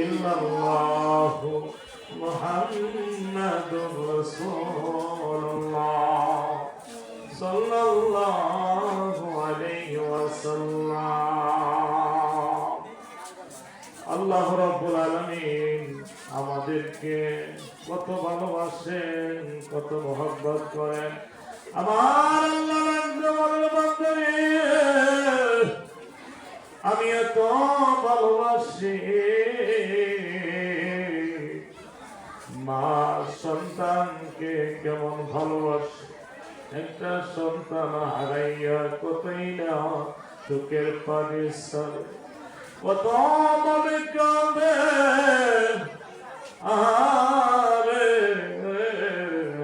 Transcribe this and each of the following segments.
ইল্লাল্লাহু মুহাম্মাদুর রাসূলুল্লাহ সাল্লাল্লাহু আলাইহি ওয়াসাল্লাম। আল্লাহ রাব্বুল আলামিন আমাদেরকে কত ভালোবাসেন, কত মহব্বত করেন। আমার আমি এত ভালোবাসি, মা সন্তানকে কেমন ভালোবাসে। একটা সন্তান হারাইয়া কতই না চোখের পানি সরে, কত মনে কাঁদে। আরে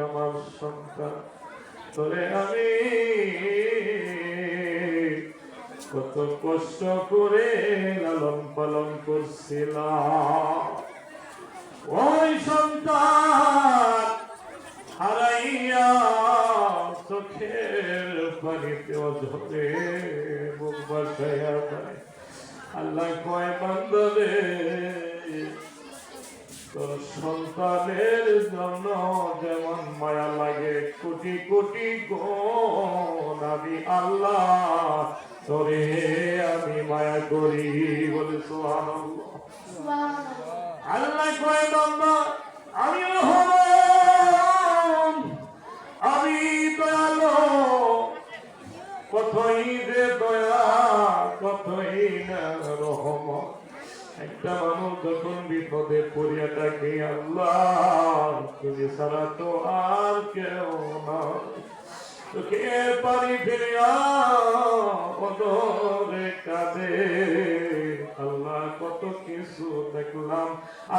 আমার সন্তান তোরে আমি কত কষ্ট করে লালন পালন করছিলাম। ওই সন্তান হারাইয়া চোখের পানিতে ঝরে বুক বাসাইয়া যায়। আল্লাহ কয় বান্দারে, তোর সন্তানের জন্য যেমন মায়া লাগে কোটি কোটি গুণ আমি আল্লাহ তোরে আমি মায়া করি। বলে সুবহানাল্লাহ। আল্লাহ কয় বান্দা আমি রহমান, আমি দয়ালু, কতই যে দয়া কতই না রহমত। একটা মানুষ যখন বিপদে পড়িয়া থাকে, আল্লাহ তুমি ছাড়া তো আর কেউ না, চোখের পানি ফিরিয়া অদরে কাঁদে। আল্লাহ কত কিছু দেখলাম,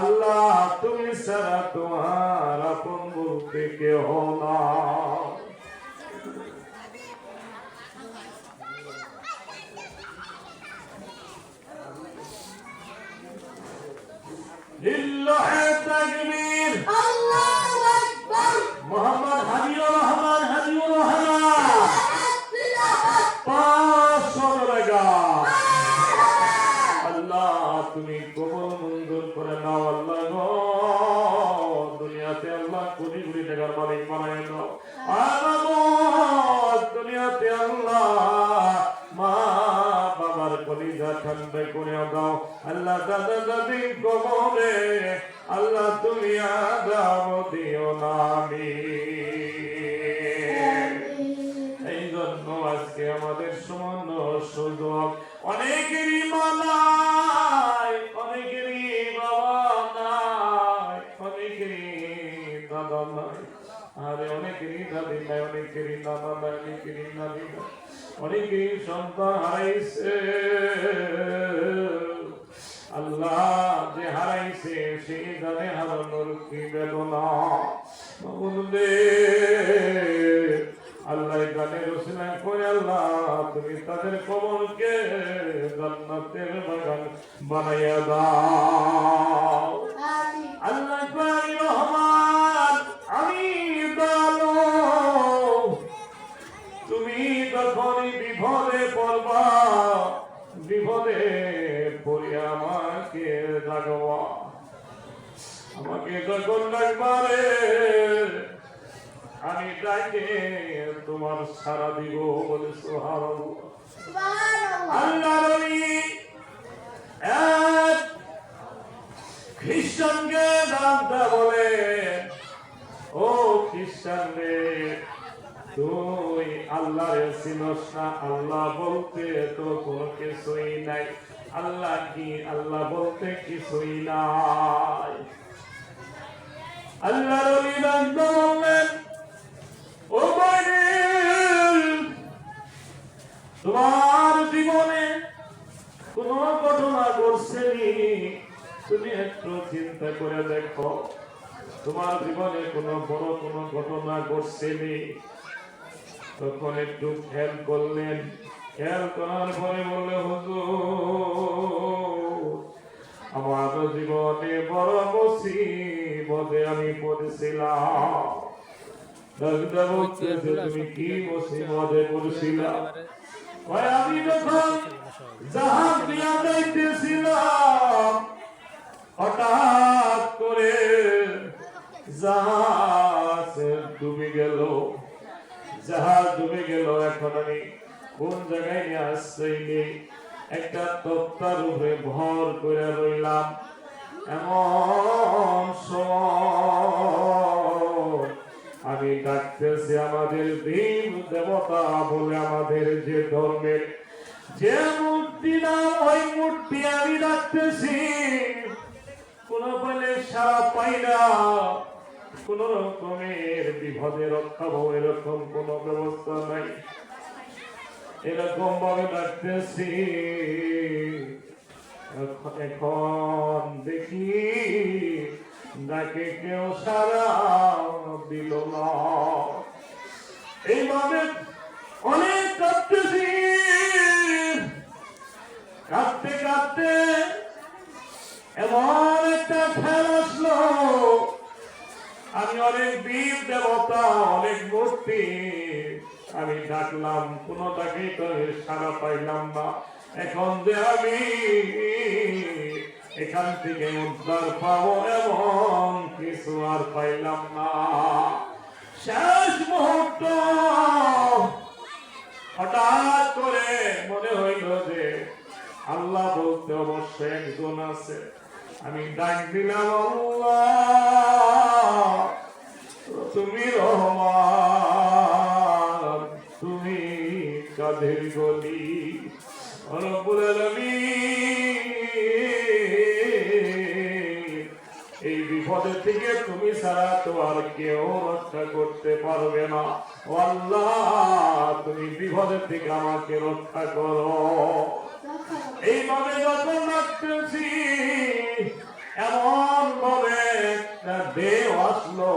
আল্লাহ তুমি ছাড়া তোমার আপন বলতে কেউ না। লিল্লাহি তাকবীর, আল্লাহু আকবার। মুহাম্মদ হাবিবুর রহমান, হাবিবুর রহমান 500 টাকা। আল্লাহ তুমি কবুল মঞ্জুর করে নাও। আল্লাহ গো, দুনিয়াতে আল্লাহ কোটি কোটি টাকার মালিক বানায় দাও। আল্লাহ দুনিয়াতে আল্লাহ মা বাবার কলিজা ঠান্ডা করে দাও। আল্লাহ দাদা দাদি কবরে আল্লাহ তুমি আযাব দিও না। এই জন্য আজকে আমাদের সামান্য সুযোগ, অনেকেরই মা নাই, অনেকেরই বাবা নাই, অনেকেরই দাদা নাই, আরে অনেকেরই দাদি নাই, অনেকেরই নানা নাই, অনেকেরই নানি নাই, অনেকেরই সন্তান হারাইছে। আল্লাহ যে হারাইছে সেই জানে হারানোর কি বেদনা। আল্লাহ গানের রচনা করে আল্লাহ তুমি তাদের কবরকে জান্নাতের বাগান বানাইয়া দাও। আল্লাহ রহমান, আমি দয়ালু, তুমি যখনই বিপদে পড়বা, বিপদে পড়িয়া আমাকে জাগবা, আমাকে যখন ডাকবারে আমি ডাকে তোমার সারা দিব। বলে সুবহানাল্লাহ। আল্লাহর এক খ্রিস্টানকে জানতে বলে, ও খ্রিস্টান রে, তুই আল্লাহরে চিনস না? আল্লাহ বলতে তো কোনো কিছুই নাই। আল্লাহ কি? আল্লাহ বলতে কিছুই নাই। আল্লাহর ওলি জানতে বললেন, ও ভাই, তোমার জীবনে কোন ঘটনা ঘটছেনি? তুমি একটু চিন্তা করে দেখো, তোমার জীবনে কোনো বড় কোনো ঘটনা ঘটছেনি? তখন একটু খেয়াল করলেন, খেয়াল করার পরে বললে, হুজুর আমার জীবনে বড় মুসিবতে আমি পড়েছিলাম। তুমি কি মুসিবতে পড়েছিলা? আমি যখন জাহাজ দিয়া যাইতেছিলাম, এখন আমি কোন জায়গায় নিয়ে আসছি, একটা তক্তার উপরে ভর করে রইলাম। এমন সময় আমি ডাকতেছি আমাদের দেব দেবতা বলে আমাদের যে ধর্মের যে মূর্তি না, ওই মূর্তি আমি ডাকতেছি, কোন বলে সারা পাই না, কোন রকমের বিপদে রক্ষা পাবো এরকম কোন ব্যবস্থা নাই। এরকম ভাবে ডাকতেছি, এখন দেখি ডাকে কেউ সারা দিল না। এইভাবে অনেক কাঁদতেছি, কাঁদতে কাঁদতে এমন একটা খেল আসলো, আমি অনেক বীর দেবতা অনেক মূর্তি আমি ডাকলাম, কোনটাকেই তো সারা পাইলাম না। এখন যে আমি এখান থেকে উদ্ধার পাবো এমন কিছু আর পাইলাম না। শেষ মুহূর্ত হঠাৎ করে মনে হইল যে আল্লাহ বলতে অবশ্যই একজন আছে। আমি ডাক দিলাম, আল্লাহ তুমি রহমান, তুমি কাদের গলি, রব্বুল আলামিন, এই বিপদের থেকে তুমি ছাড়া তো আর কেউ রক্ষা করতে পারবে না। ও আল্লাহ তুমি বিপদের থেকে আমাকে রক্ষা করো। এইভাবে যখন ডাকতেছি এমন ভাবে একটা দেও আসলো।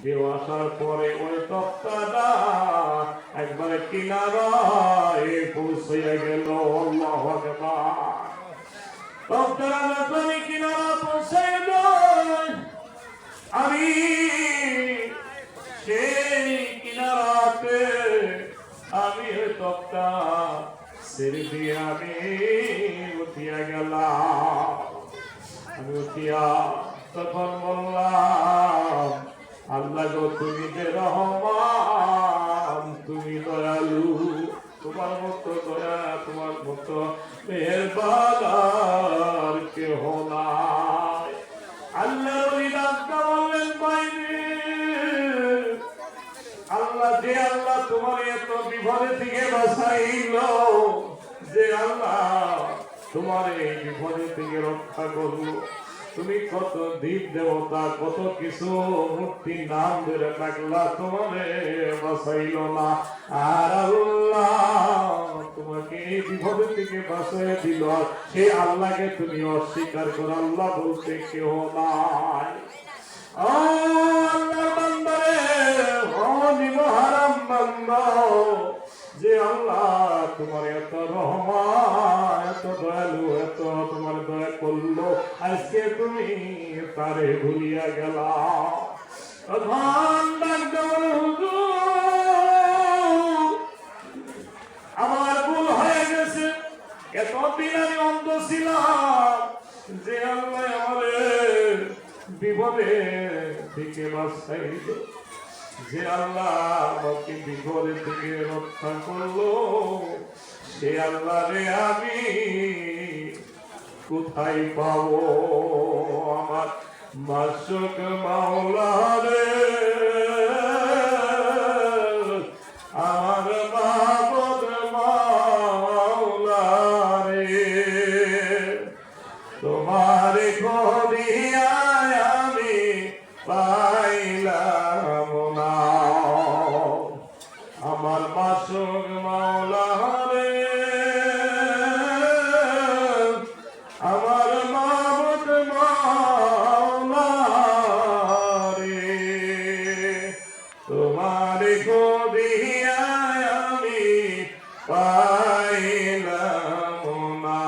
দেও আসার পরে ওই তক্তাটা একবারে কিনারায় পৌঁছে গেল। আল্লাহু আকবার। তক্তাটা যখন কিনারা পৌঁছে যায়, আমি সেই কিনারাতে আমি ওই তক্তা ছেড়ে দিয়ে আমি উঠিয়া গেলাম। আমি উঠিয়া তখন বললাম, আল্লাহ গো তুমি যে রহমান, তুমি দয়ালু, তোমার মতো দয়া, তোমার মতো মেহেরবান আর কেহ নাই। আল্লাহ বললেন, বাইরে আল্লাহ যে আল্লাহ তোমার এত বিপদে থেকে বাঁচাইল, যে আল্লাহ তোমার এই বিপদে থেকে রক্ষা করলো, তুমি কত দীপ দেবতা কত কিছু মূর্তির নাম ধরে ডাকলা, তোমারে বাঁচাইল না। আর আল্লাহ তোমাকে এই বিপদের থেকে বাঁচাই দিল, সে আল্লাহকে তুমি অস্বীকার করো। আল্লাহ বলতে কেউ নাই। আল্লাহ বান্দারে, মহারাম বান্দা, যে আল্লাহ তোমার এত রহমান, এত দয়ালু, এত তোমার দয়া করলো, আজকে তুমি তারে ভুলিয়া গেলা। আমার ভুল হয়ে গেছে, এতদিন আমি অন্ধ ছিলাম, যে আল্লাহ আমাদের বিপদে থেকে বাঁচাইল, যে আল্লাহ আমাকে বিপদের থেকে রক্ষা করলো, সে আল্লাহ রে আমি কোথায় পাবো? আমার মাসুক মাওলা রে, আমার মাবুদ মাওলা রে, তোমার খোদিয়ায় আমি পাইলাম না। আমার মাসুক মাওলা রে, আমার মাবুদ মাওলা রে, তোমার খোদিয়ায় আমি পাইলাম না।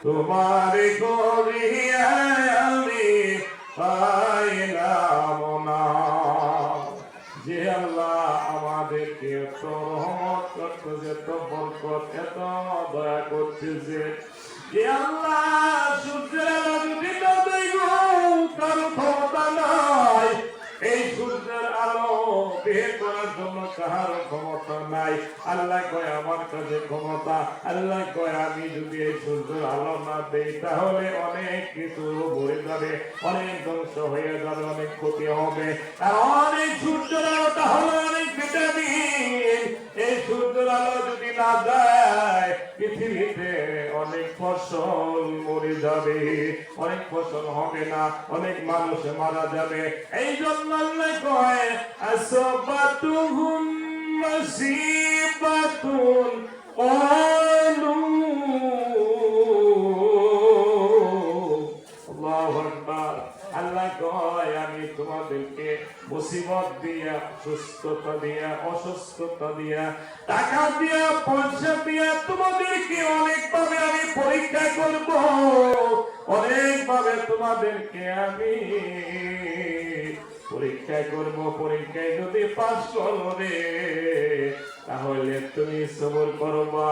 তোমার খোদিয়ায় আমি পাইলাম না। যে আল্লাহ আমাদেরকে এত রহমত করতেছে, এত বরকত, এত দয়া করতেছে, যে আল্লাহ সূর্যের আলো যদি না দেব কারো ক্ষমতা নাই, এই সূর্যের আলো বের করার জন্য কাহারও ক্ষমতা নাই। আল্লাহ কয় আমার কাছে ক্ষমতা। আল্লাহ কয় আমি যদি এই সূর্যের আলো না দেই তাহলে অনেক কিছু মরে যাবে, অনেক ধ্বংস হয়ে যাবে, অনেক ক্ষতি হবে। কারণ এই সূর্যের আলোটা হলো অনেক ভিটামিন। এই সূর্যের আলো যদি না যায় পৃথিবীতে অনেক ফসল মরে যাবে, অনেক ফসল হবে না, অনেক মানুষ মারা যাবে। এই জন্য আল্লাহ কয় আসবাতুহুম মুসিবাতুন ক্বালু আল্লাহু আকবার। আল্লাহ কয় আমি তোমাদেরকে মুসিবত দিয়া, সুস্থতা দিয়া, অসুস্থতা দিয়া, টাকা দিয়া, পয়সা দিয়া তোমাদেরকে অনেকভাবে আমি পরীক্ষা করব, অনেকভাবে তোমাদেরকে আমি পরীক্ষা করব। পরীক্ষায় যদি পাস করো রে তাহলে তুমি সবর করবা।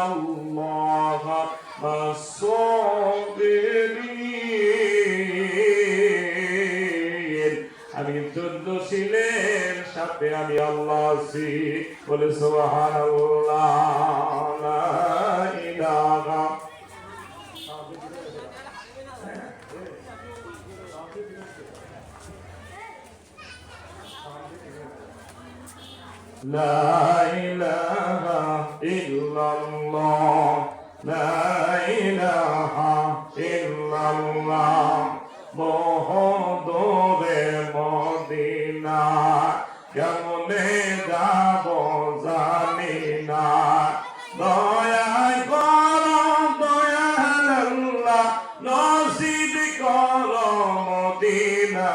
ইন্নাল্লাহা মাস-সাবিরিন। আমি যুদ্ধশীলের সাথে আমি আল্লাহ আছি। বলে সুবহানাল্লাহ। লা ইলাহা লা ইলাহা ইল্লাল্লাহ, লা ইলাহা ইল্লাল্লাহ। বহুদূরে মদিনা কেমনে যাব জানি না। দয়া করো দয়াল আল্লাহ, নসিব করো মদিনা।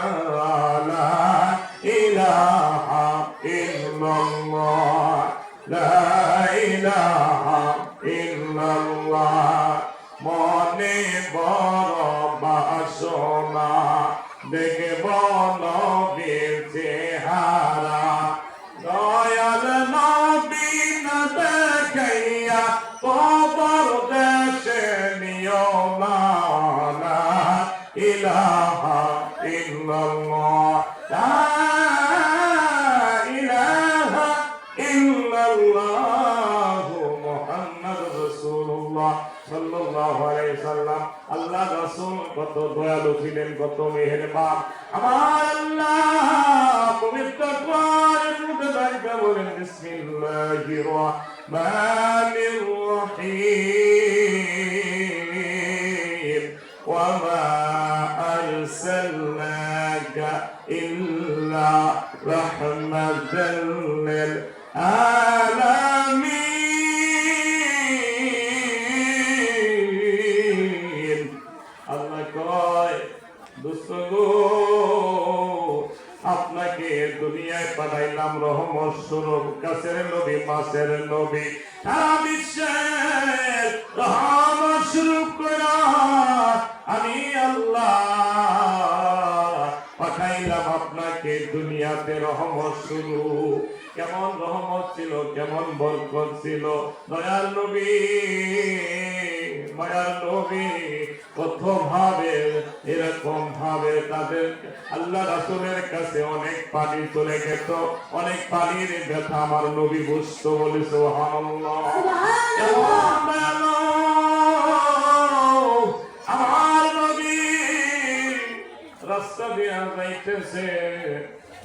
লা ইলাহা ইল্লাল্লাহ, লা ইলাহা ইল্লাল্লাহ। মনে বড় বাসনা দেখব নবীর চেহারা। দয়াল নবী না দেখাইয়া কবর দেশে নিও না। লা ইলাহা ইল্লাল্লাহ, লা ইলাহা ইল্লাল্লাহ মুহাম্মাদুর রাসূলুল্লাহ সাল্লাল্লাহু আলাইহি সাল্লাম। আল্লাহ রাসূল কত দয়ালু ছিলেন, কত মেহেরবান। আমার আল্লাহ পবিত্র কোরআনের মধ্যে দাঁড়িয়ে বলেন বিসমিল্লাহির রাহমানির রহিম। ওয়া মা আরসালনাকা ইল্লা রাহমাতাল লিল আলামিন। আল্লাহ কয় দোস্ত গো আপনাকে দুনিয়ায় পাঠাইলাম রহমত স্বরূপ, কাছের নবী, পাশের নবী, সারা বিশ্বের রহমত স্বরূপ কইরা আমি আল্লাহ পাঠাইলাম আপনাকে দুনিয়াতে রহমত স্বরূপ। কেমন রহমত ছিল, কেমন বরকত ছিল। দয়াল নবী, মায়ার নবী কত ভাবে এরকম ভাবে তাদের আল্লাহ রাসূলের কাছে অনেক পানি চলে গেত, অনেক পানির ব্যথা আমার নবী বুঝতো। বলে সুবহানাল্লাহ। আমার নবী রাস্তা দিয়ে যাইতেছে,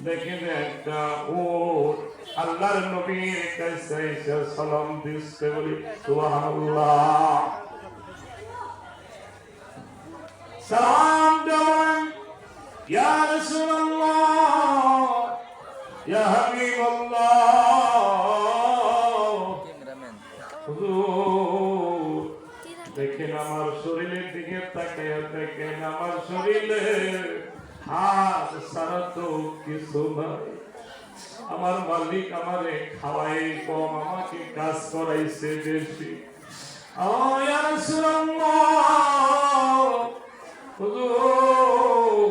দেখে একটা উট আল্লাহর নবীর কাছে এসে সালাম দিচ্ছে। বলি সুবহানাল্লাহ। সালাম দেন ইয়া রাসূলুল্লাহ, ইয়া হাবিবাল্লাহ। হুজুর দেখেন আমার শরীরের দিকে তাকায়া দেখেন আমার শরীরে হাত সারা তো কিছু নাই। আমার মালিক আমারে খাওয়াই কম, আমাকে কাজ করাইছে বেশি। ও ইয়া রাসূলুল্লাহ, হুজুর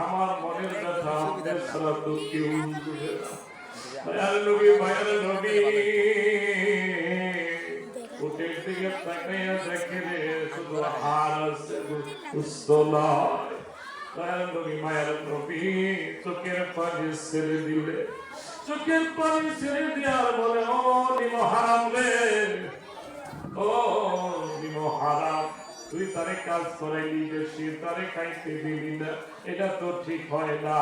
আমার মনের কথা আপনার সারা তো কেউ বুঝে না। মায়ার নবী, মায়ার নবী উটের দিকে তাকাইয়া দেখে রে শুধু হাড় আছে, সুস্থ নয়। দয়াল নবী মায়ার নবী চোখের পানি ছেড়ে দিলে, চোখের পানি ছেড়ে দেওয়ার বলে, ও নিমো হারাম রে, ও নিমো হারাম, তুই তারে কাজ করাইলি বেশি, তারে খাইতে দিবি না, এটা তো ঠিক হয় না।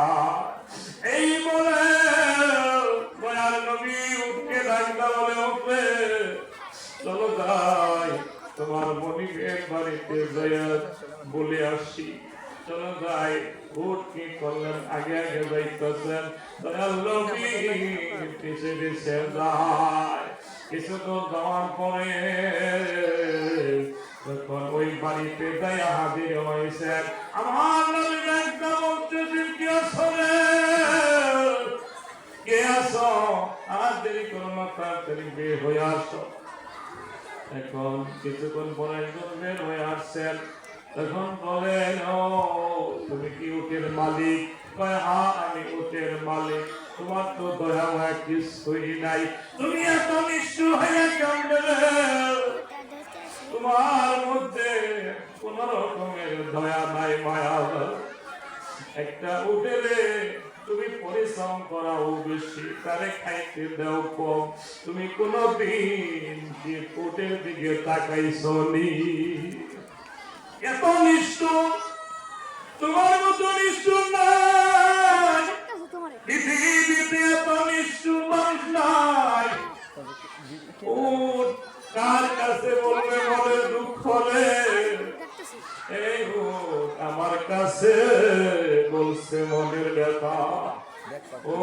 এই বলে দয়াল নবী উঠকে ডাকতে বলে, ওঠে চলো যাই তোমার মনিবের বাড়িতে যাই বলে আসি, চলো যাই। উঠ কি করলেন, আগে আগে যাইতেছেন, দয়াল নবী পিছে পিছে যায়। কিছুক্ষণ যাওয়ার পরে তখন ওই বাড়িতে যাই হাজির হয়েছেন। আমার নবী একটা বলতেছেন, কি আসলে কে আসো, আর দেরি করো না, তাড়াতাড়ি বের হয়ে আসো। এখন কিছুক্ষণ পরে একজন বের হয়ে আসছেন, তখন বলেন, ও তুমি কি উটের মালিক? কয়, হ্যাঁ আমি উটের মালিক। তোমার তো দয়া মায়া কিছুই নাই, তুমি এত নিষ্ঠুর হয়ে কেমনে? তোমার মধ্যে কোন রকমের দয়া নাই, মায়া নাই। একটা উটের তুমি পরিশ্রম করাও বেশি, তারে খাইতে দাও কম, তুমি কোনদিন যে উটের দিকে তাকাইছো নি? এত নিষ্ঠুর, তোমার মতো নিষ্ঠুর নাই পৃথিবীতে, এত নিষ্ঠুর মানুষ নাই। উট কার কাছে বলবে বলে দুঃখ রে? এই উট আমার কাছে বলছে মনের ব্যথা। ও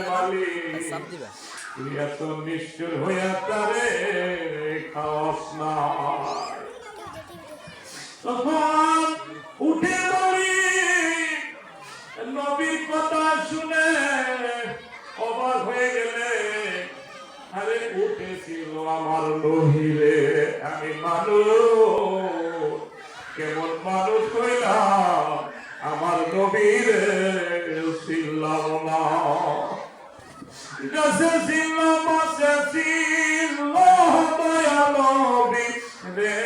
মালিক, তুই এত নিষ্ঠুর হইয়া তারে খাওয়াস না। তখন উঠে পড়ি, নবীর কথা শুনে অবাক হয়ে গেলে, আরে উঠেছিল আমার নহিলে, আমি মানুষ, কেমন মানুষ হইলাম, আমার নবীর ছিলাম না। গাছে ছিল বসে ছিল দয়াল নবী রে,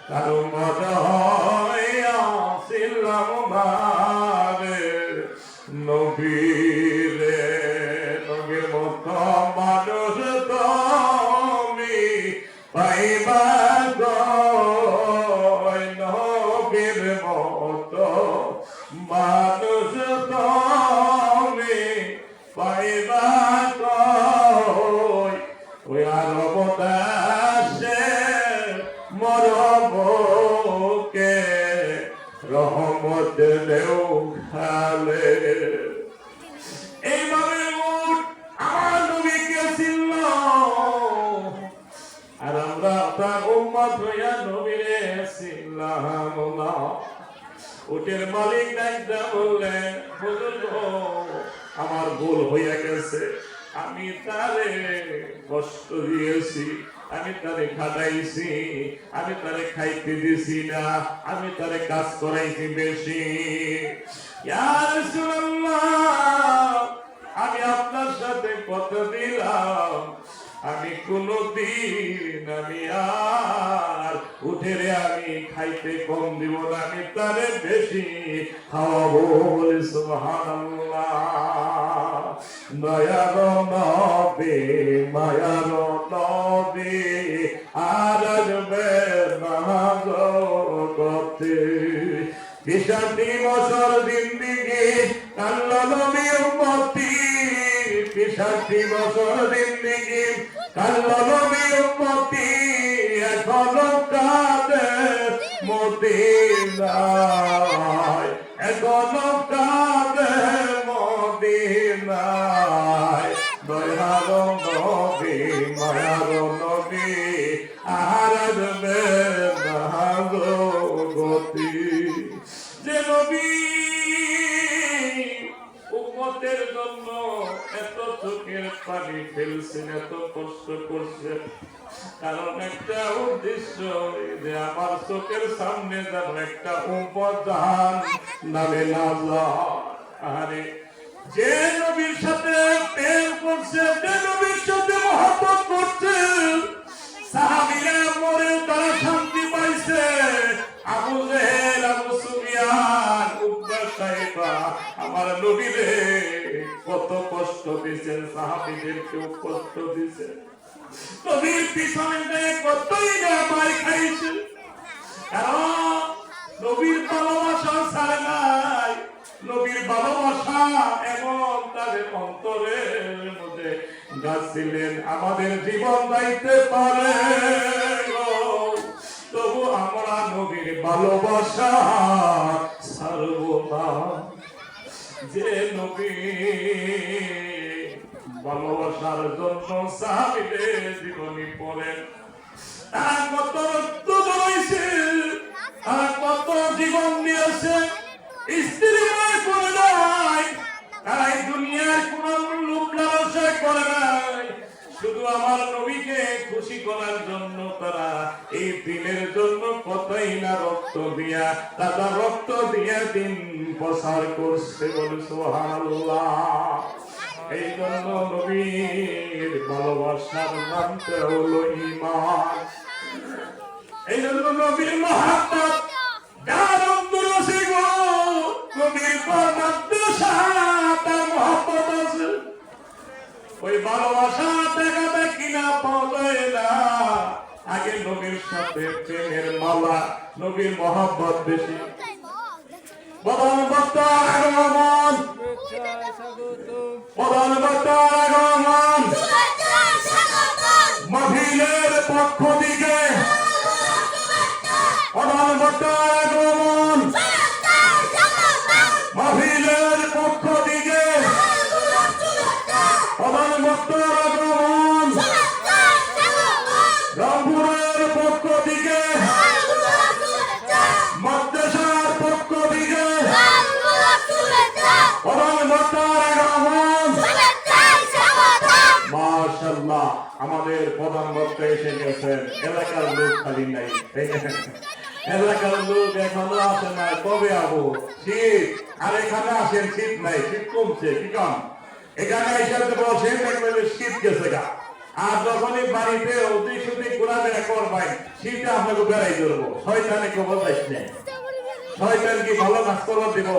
কারো মজা হইয়া ছিলাম ভারে নবী রে, নবীর মতো মানুষ তুমি পাইবা গো, নবীর মতো মানুষ তুমি পাইবা গো, ওই আরব দেশে মরবকে রহমত দেও খালে। এইভাবে আমার নবীকে ছিল, আর আমরা তার উম্মত হইয়া নবীরে ছিলাম না। উটের মালিক ডাকতে বললেন, হুজুর গো, আমার ভুল হইয়া গেছে, আমি তারে কষ্ট দিয়েছি, আমি তারে খাটাইছি, আমি তারে খাইতে দিছি না, আমি তারে কাজ করাইছি বেশি। ইয়া রাসূলুল্লাহ, আমি আপনার সাথে কথা দিলাম, আমি কোনদিন আমি আর উঠেরে আমি খাইতে কম দিব না, আমি তারে বেশি খাওয়াবো। বলে সুবহানাল্লাহ। দয়ার নবী, মায়ার নবী, আর আসবে না জগতে। ৬০ বছর জিন্দেগি কান্না নবী উম্মতি, ৬০ বছর জিন্দেগি কান্না নবী উম্মতি, এখনো কাঁদে মদিনায়, এখনো কাঁদে মদিনায়। দয়ার নবী, মায়ার নবী, আর আসবে না জগতে। যে নবী উম্মতের জন্য এত চোখের পানি ফেলছেন, এত কষ্ট করছেন, কারণ একটা উদ্দেশ্য, যে আমার চোখের সামনে যেন একটা উম্মত জাহান্নামে না যায়। আরে যে নবীর সাথে প্রেম করছে, যে নবীর সাথে মহব্বত করছে, সাহাবীরা মরে তারা শান্তি পাইছে। আবু জেহেল, আবু নবীরে কত কষ্ট দিয়েছেন, সাহাবীদেরকেও কষ্ট দিয়েছেন, নবীর পিছনে কতই না মার খাইছে, কারণ নবীর ভালোবাসা ছাড়ে নাই। নবীর ভালোবাসা এবং তাদের অন্তরের মধ্যে গাছিলেন আমাদের জীবন যাইতে পারে, তবু আমরা নবীর ভালোবাসা ছাড়ব না। যে নবী ভালোবাসার জন্য সাহাবীদের জীবনী পড়েন, তারা কত রক্ত জড়াইছে, তারা কত জীবন দিয়েছে, স্ত্রী করে নাই, তারা এই দুনিয়ার কোন লোভ লালসা করে নাই, শুধু আমার নবীকে খুশি করার জন্য তারা এই দিনের জন্য কতই না রক্ত দিয়া, তারা রক্ত দিয়া দিন প্রচার করছে, বলে সুবহানাল্লাহ। এই জন্য নবীর ভালোবাসার নামটা হলো ঈমান। এই জন্য নবীর মহব্বত যার অন্তরে আছে গো, নবীর মাদ্রাসা তার মহব্বত আছে, ওই ভালোবাসা দেখা দেখি না পাওয়া যায় না। আগে নবীর সাথে প্রেমের মালা, নবীর মহব্বত বেশি। প্রধান বক্তার আগমন, প্রধান বক্তার আগমন, মাহফিলের পক্ষ থেকে প্রধান বক্তার আগমন, মাহফিলের পক্ষ থেকে প্রধান বক্তার আগমন, রংপুরের পক্ষ থেকে, মাদ্রাসার পক্ষ থেকে প্রধান বক্তার আগমন। মাশাআল্লাহ, আমাদের প্রধান বক্তা এসে গেছেন, এলাকার লোক খালি নাই, এলাকার লোক এখনো আসে না, কবে আবো শীত, আর এখানে আসেন শীত নাই, শীত কমছে, কি কম এখানে এসে বসেন দেখবেন শীত গেছে গা। আর যখনই বাড়িতে অতি সুতি ঘোরাফেরা করবেন, শীতে আপনাকে বেড়াই ধরবো, শয়তানে কেবল যাইছে, শয়তান কি ভালো কাজ করার দিব,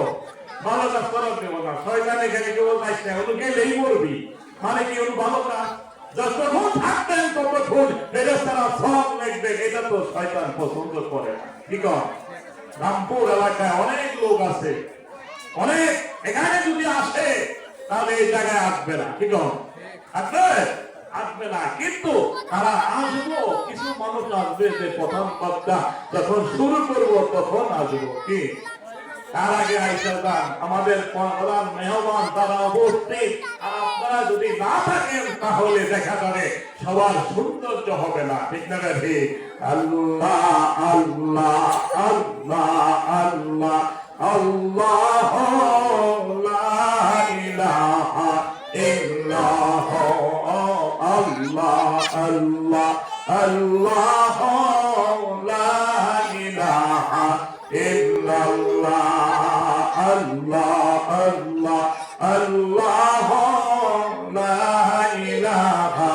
ভালো কাজ করার দেব না, শয়তান এখানে কেবল যাইছে, ওগুলো গেলেই মরবি, মানে কি ওগুলো ভালো কাজ, যতক্ষণ থাকবেন ততক্ষণ ফেরেশতারা সব লিখবে, এটা তো শয়তান পছন্দ করে না, কি কম। রামপুর এলাকায় অনেক লোক আছে, অনেক, এখানে যদি আসে তাহলে এই জায়গায় আসবে না, কি কম, আসবে আসবে না, কিন্তু তারা আসবো, কিছু মানুষ আসবে যে প্রথম বক্তা যখন শুরু করবো তখন আসবো, কি তার আগে আইসা যান, আমাদের প্রধান মেহমান তারা উপস্থিত, আর আপনারা যদি না থাকেন তাহলে দেখা যাবে সবার সৌন্দর্য হবে না, ঠিক না ঠিক? আল্লাহ আল্লাহ আল্লাহ আল্লাহ আল্লাহ লা ইলাহা ইল্লাল্লাহ, আল্লাহ আল্লাহ আল্লাহ লা ইলাহা ইল্লাল্লাহ, আল্লাহ আল্লাহ আল্লাহ লা ইলাহা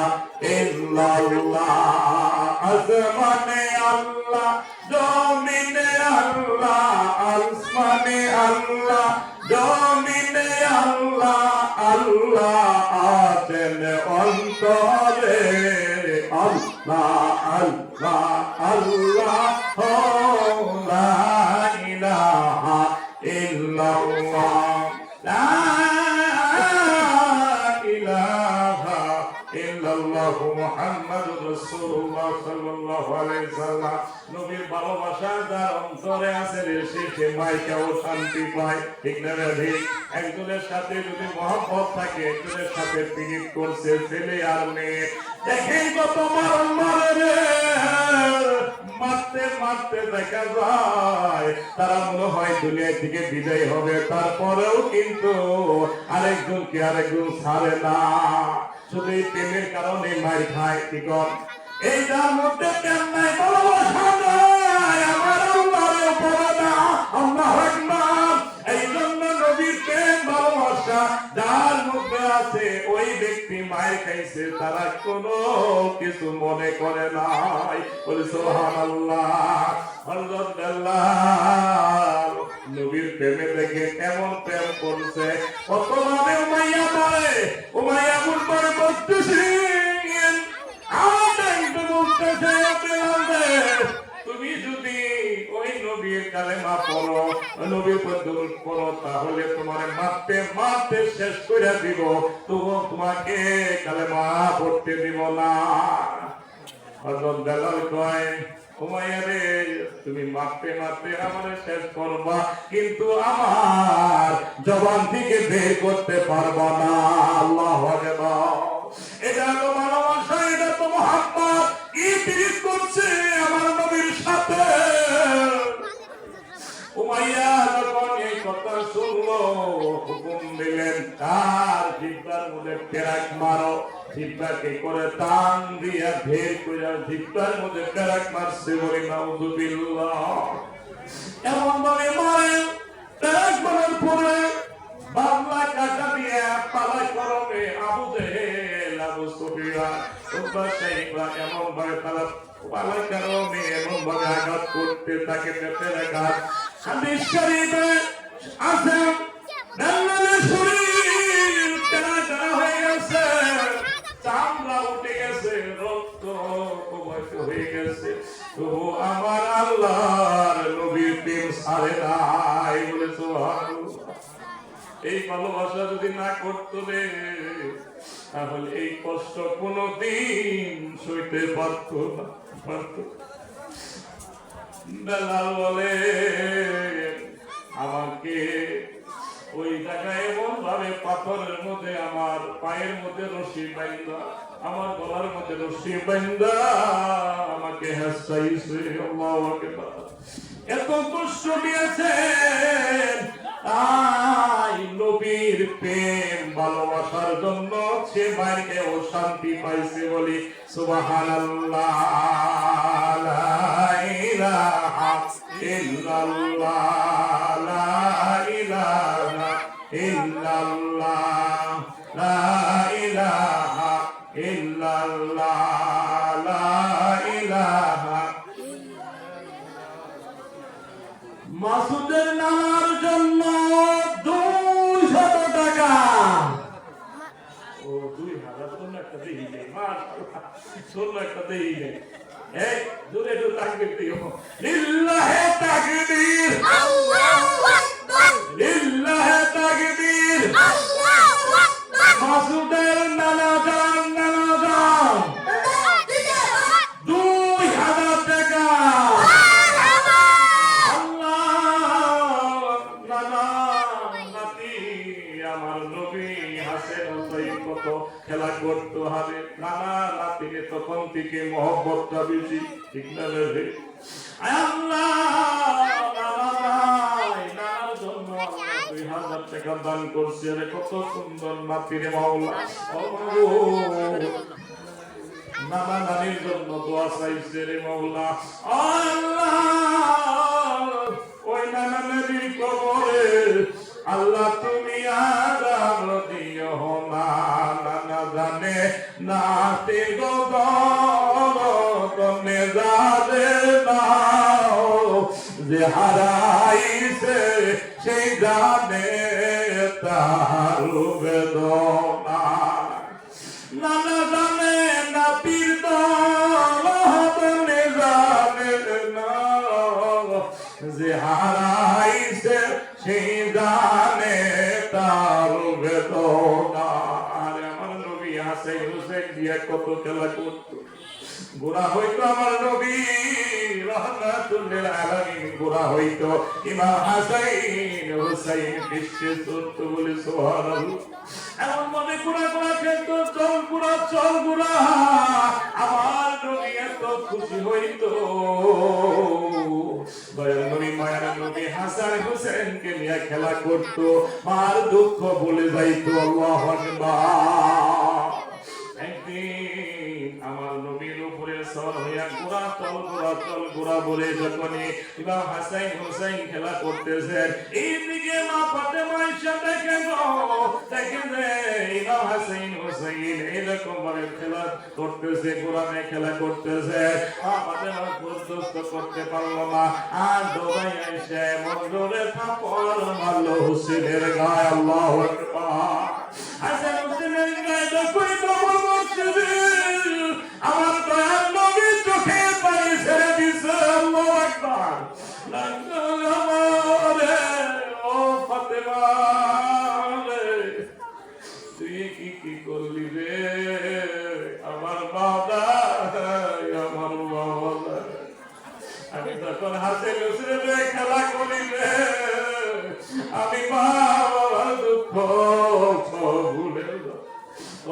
ইল্লাল্লাহ। আসমানে আল্লাহ, জমিনে আল্লাহ, আসমানে আল্লাহ, জমিনে আল্লাহ, আল্লাহ আছেন অন্তরে, আল্লাহ আল্লাহ আল্লাহ লা ইলাহা ইল্লাল্লাহ, লা ইলাহা ইল্লাল্লাহ মুহাম্মাদুর রাসূলুল্লাহ সাল্লাল্লাহু আলাইহি সাল্লাম। নবীর ভালোবাসা যার অন্তরে আছে সে মাইকেও শান্তি পায়, ঠিক না ঠিক? একজনের সাথে যদি মহব্বত থাকে, একজনের সাথে পিরিত করছে ছেলে আর মেয়ে, দেখেন কত মারণ মারে রে, মারতে মারতে দেখা যায় তারা মনে হয় দুনিয়া থেকে বিদায় হবে, তারপরেও কিন্তু আরেকজনকে আরেকজন ছাড়ে না, শুধু এই প্রেমের কারণে মার খায়, কি কর এই যার মধ্যে প্রেম নাই, ভালোবাসা নাই, আমার আল্লাহর উপরে না, আল্লাহু আকবার। এই জন্য নবীর প্রেম ভালোবাসা যার মধ্যে আছে ওই ব্যক্তি ব্যক্তি মায়ের খাইছে তারা কোনো কিছু মনে করে নাই। বলে সুবহানাল্লাহ। হযরত বেলাল নবীর প্রেমে দেখে এমন প্রেম করছে, কতভাবে উমাইয়া বলে, উমাইয়া বলতে বলতেছি তুমি যদি ওই নবীর কালেমা পড়ো, নবীর দরুদ পড়ো, তাহলে তোমার মারতে মারতে শেষ করে দিব, তবু তোমাকে কালেমা পড়তে দিব না। হযরত বেলাল কয়, উমাইয়া রে, তুমি মারতে মারতে আমারে শেষ করবা, কিন্তু আমার জবান থেকে বের করতে পারবা না। আল্লাহু আকবার। এটা তো ভালোবাসা, এটা তো মুহাব্বত। কি পিরিত করছে আমার নবীর সাথে। উমাইয়া যখন এই কথা শুনলো, হুকুম দিলেন তার জিহ্বার মধ্যে পেরাক মারো। জিহ্বাকে করে টান দিয়া ভের করে জিহ্বার মধ্যে পেরাক মারছে। বলি নাউযুবিল্লাহ। এমন ভাবে মারে, পেরাক মারার পরে বাংলা কাটা দিয়ে পালা করবে আবু জেহেল, আবু সুফিয়ান, উতবা সাইবা এমন ভাবে পালা করবে, এমন ভাবে আঘাত করতে তাকে পেটের আঘাত। হাদিস শরীফে আছে বেলালের শরীর টানা টানা হয়ে গেছে, চামড়া উঠে গেছে, রক্ত প্রবাহিত হয়ে গেছে, তবু আমার আল্লাহর নবীর প্রেম ছাড়ে নাই। বলে সুবহানাল্লাহ। এই ভালোবাসা যদি না করতো রে, তাহলে এই কষ্ট কোনদিন সইতে পারত না। বেলাল বলে, আমাকে ওই জায়গায় এমন ভাবে পাথরের মধ্যে আমার পায়ের মধ্যে রশি বাইন্দা, আমার গলার মধ্যে রশি বাইন্দা আমাকে হাসাইছে। আল্লাহু আকবার। এত কষ্ট দিয়েছে, তাই নবীর প্রেম ভালোবাসার জন্য সে বাইরেও শান্তি পাইছে। বলি সুবহানাল্লাহ। লা ইলাহা ইল্লাল্লাহ, লা ইলাহা ইল্লাল্লাহ, লা ইলাহা ইল্লাল্লাহ, লা ইলাহা। মাসুদের নানার জন্য 200 টাকা। ও 2000 জন্য একটা দেই নেই, মাশাআল্লাহ, জন্য একটা দেই নেই। এই জোরে জোরে তাকবীর দিও। লিল্লাহি তাকবীর, আল্লাহু আকবার, লিল্লাহি তাকবীর, আল্লাহু আকবার। মাসুদের নানা জান, নানা জান 2000 টাকা। খেলা করতে হবে, নানা নাতিনে তখন থেকে মহব্বতটা বেশি, ঠিক না রে? নানার জন্য 2000 টাকা দান করছে। কত সুন্দর নাতিরে মাওলা। নানা নানির জন্য দোয়া চাইছে রে মাওলা। ওই নানা নানির কবরে আল্লাহ তুমি আরাম দিও না। নানা জানে নাতে গনে জানে না, যে হারাইছে সেই জানে তার বেদনা। নানা জানে নাতির দনে জানে না, যে হারাইছে সেই জানে তার বেদনা। আরে আমার নবী হাসান হুসেন দিয়া কত খেলা করতো। গোরা হইতো আমার নবী রহমাতুল লিল আলামিন, গোরা হইতো ইমাম হাসান হুসাইন বিশ্বে সত্য। বলে সুবহানাল্লাহ। এমন মনে গোরা গোরা খেলতো, চল গোরা চল গোরা। আমার নবী এত খুশি হইতো। দয়াল নবী মায়ের নবী হাসান হুসেনকে নিয়ে খেলা করতো, মার দুঃখ ভুলে যাইতো। আল্লাহু আকবার। একদিন আমার নবীর উপরে সওয়ার হয়ে বলিয়া গোড়া চল গোড়া বলে যখনই ইমাম হাসান হুসাইন খেলা করতেছে, এইদিকে মা ফাতেমা এসে দেখে যে ইমাম হাসান হুসাইন এরকম ভাবে খেলা করতেছে, কোরআনে খেলা করতেছে। মা ফাতেমা বরদাস্ত করতে পারলো না, আর দৌড়াই এসে মন্দিরে থাপড় মারলো হুসেনের গায়ে। আল্লাহু আকবার। হাসান হুসেনের গায়ে যখন দৌড় মারছে, আমার দয়াল নবী চোখে পানি ছেড়ে দিছে। আল্লাহু আকবার। ও ফাতেমা তুই কি করলি রে আমার বাবা, আমার বাবা। আমি তখন হাসে হুসেনে খেলা করি রে, আমি বাবার দুঃখ ভুলে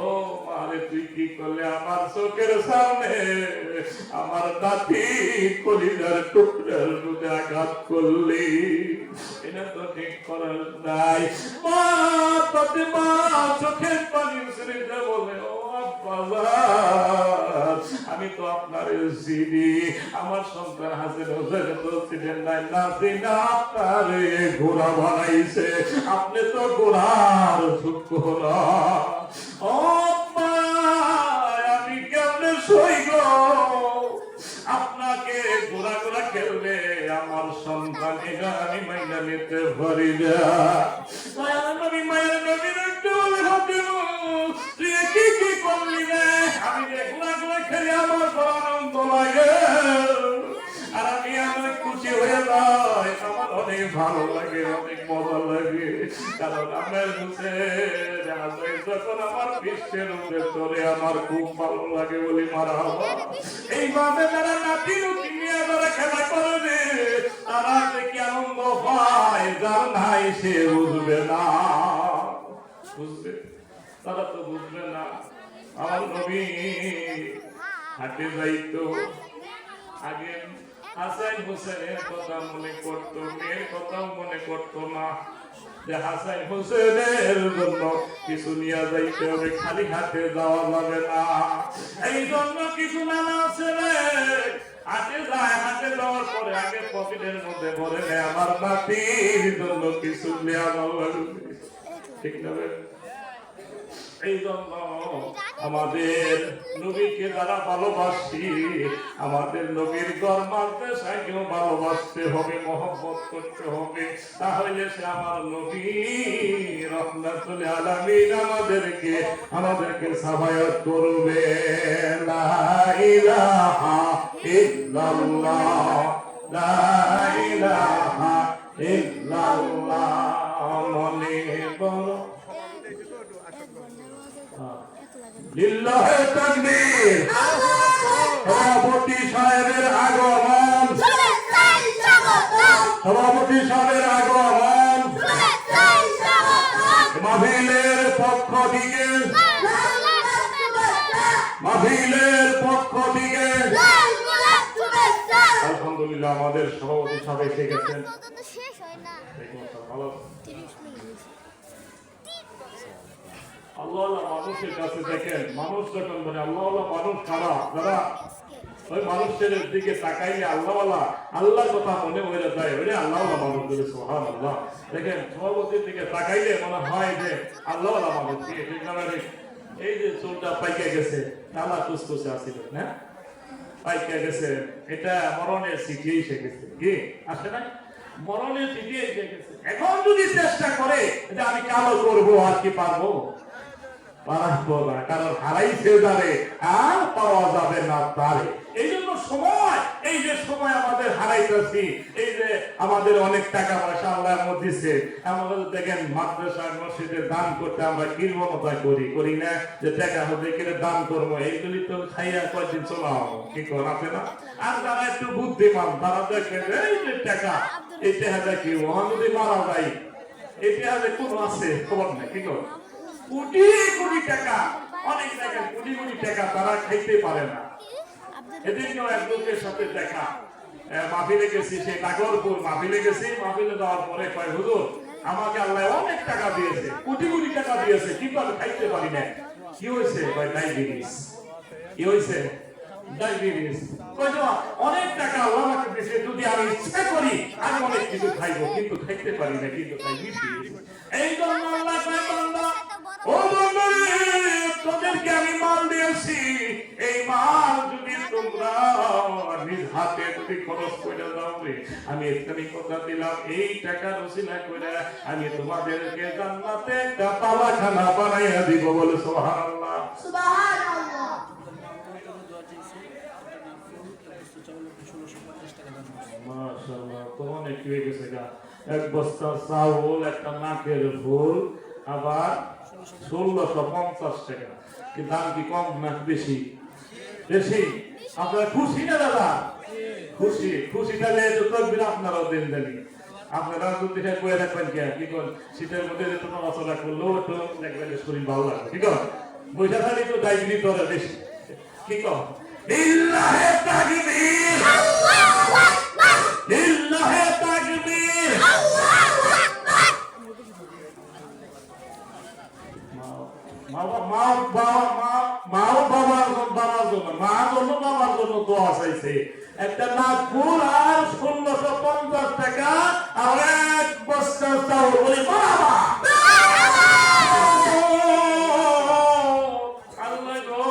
ও মারে তুই কি করলে আমার চোখের সামনে আমার নাতি কলিজার টুকরার মধ্যে আঘাত করলি, এটা তো ঠিক করার নাই। মা ফাতেমা চোখের পানি ছেড়ে বলে, ও আমি তো আপনার চিনি, আমার সন্তান হাসিন হোসেন তো চিনেন নাই, না চিনা আপনার ঘোড়া বানাইছে, আপনি তো ঘোড়ার সুখ না। ও আমি কেমনে সইব আপনাকে ঘোড়া ঘোড়া খেলবে আমার সন্তান, এটা আমি মাইনা নিতে পারি না। আমি মায়ের নবীর একটু তুই কি করলি রে, আমি ঘোড়া ঘোড়া খেলে আমার আনন্দ লাগে, আর আমি অনেক খুশি হয়ে যাই, আমার অনেক ভালো লাগে, অনেক মজা লাগে, কারণ আমার যখন আমার বিশ্বের উপরে চলে আমার খুব ভালো লাগে বলি মারা হওয়া। এইভাবে যারা নাতি নুতি নিয়ে যারা খেলা করবে তারা যে কি আনন্দ পায়, যার নাই সে বুঝবে না, বুঝবে তারা তো বুঝবে না। আমার নবী হাটে যাইতো, আগে হাসান হোসেনের কথা মনে করতো, মেয়ের কথাও মনে করতো না, যে হাসান হোসেনের জন্য কিছু নিয়ে যাইতে হবে, খালি হাতে যাওয়া যাবে না। এই জন্য কিছু নানা আছে হাতে যায়, হাতে যাওয়ার পরে আগে পকেটের মধ্যে ভরে নেয়, আমার নাতির জন্য কিছু নেওয়া যাবে, ঠিক না? এই জন্য আমাদের নবীকে যারা ভালোবাসি, আমাদের নবীর ঘর মাদ্রাসাকেও ভালোবাসতে হবে, মহব্বত করতে হবে, তাহলে সে আমার নবী রহমাতুল আলামিন আমাদেরকে সাফায়াত করবে। লা ইলাহা ইল্লাল্লাহ, লা ইলাহা ইল্লাল্লাহ, মনে বলো লিল্লাহে তাকবীর। সভাপতি সাহেবের আগমন, সভাপতি সাহেবের আগমন মাহফিলের পক্ষ থেকে, মাহফিলের পক্ষ থেকে আলহামদুলিল্লাহ আমাদের সভাপতি সাহেব এসে গেছেন। ভালো আল্লাহ মানুষের কাছে দেখেন, মানুষ যখন বলে আল্লাহ মানুষ খারাপ, যারা ওই মানুষের দিকে তাকাইলে আল্লাহর কথা মনে হয়ে যায়, ওই আল্লাহ মানুষ বলে সুবহানাল্লাহ। দেখেন সভাপতির দিকে তাকাইলে মনে হয় যে আল্লাহ মানুষ, ঠিক না? এই যে চুলটা পাইকে গেছে, কালা কুসকুসে আসিল না, পাইকে গেছে, এটা মরণের চিঠি এসে গেছে, কি আসে না? মরণের চিঠি এসে গেছে। এখন যদি চেষ্টা করে যে আমি কালো করবো, আর কি পারবো? পারবো না, কারণ হারাইছে যারে আর পাওয়া যাবে না তারে। এই জন্য সময়, এই যে সময় আমাদের হারাইতেছি, এই যে আমাদের অনেক টাকা পয়সা আল্লাহ দিচ্ছে, আমাদের দেখেন মাদ্রাসা মসজিদে দান করতে আমরা কিরমতা করি না, যে টাকা হবে কিনে দান করবো, এইগুলি তো খাইয়া কয়দিন চলাও, কি কর আছে না? আর যারা একটু বুদ্ধিমান তারা দেখেন এই যে টাকা, এই টাকা কি যদি মারা যায়, এই টাকা কোনো আছে খবর নাই, কি কর কোটি কোটি টাকা, অনেক টাকা কোটি কোটি টাকা তারা খাইতে পারে না। এদিনও এক লোকের সাথে দেখা, মাহফিলে গেছি, সেই নাগরপুর মাহফিলে গেছি, মাহফিলে যাওয়ার পরে কয় হুজুর আমাকে আল্লাহ অনেক টাকা দিয়েছে, কোটি কোটি টাকা দিয়েছে, কিন্তু আমি খাইতে পারি না। কি হয়েছে? ডায়াবেটিস। কি হয়েছে? ডায়াবেটিস হয়তো অনেক টাকা আল্লাহ আমাকে দিয়েছে, যদি আমি ইচ্ছা করি আমি অনেক কিছু খাইবো, কিন্তু খাইতে পারি না, কিন্তু খাই ডায়াবেটিস। এই জন্য আল্লাহ কয় বান্দা, ও বান্দারে, তোদেরকে আমি মাল দিয়েছি, এই মাল যদি তোমরা নিজ হাতে যদি খরচ করে দাও রে, আমি এখানে কথা দিলাম, এই টাকার ওসিলা করে আমি তোমাদেরকে জান্নাতে একটা পালাখানা বানাইয়া দিব। বলে সুবহানাল্লাহ, সুবহানাল্লাহ। মাশাআল্লাহ, তো অনেক হয়ে গেছে গা। এক বস্তা চাউল, একটা নাকের ফুল, আবার 1650 টাকা। কি দাম কি কম না বেশি? বেশি। আপনারা খুশি না দাদা? খুশি। খুশি তাহলে তো তকবীর আপনারাও দেন জানি। আপনারা যদি কয়ে রাখবেন কি কোন শীতের মধ্যে যে তোমার মশলা করলো তো দেখবেন শরীর ভালো লাগে, ঠিক আছে? বৈশা থাকলে তো ডায়াবেটিস ধরে বেশি, ঠিক আছে? লিল্লাহি তাকবীর, আল্লাহু আকবার, লিল্লাহি তাকবীর, আল্লাহু আকবার। বাবার জন্য দোয়া চাইছে, একটা নাগপুর আর 1650 টাকা আর এক বস্তা চাউল। বলি বাবা, আল্লাহ গো,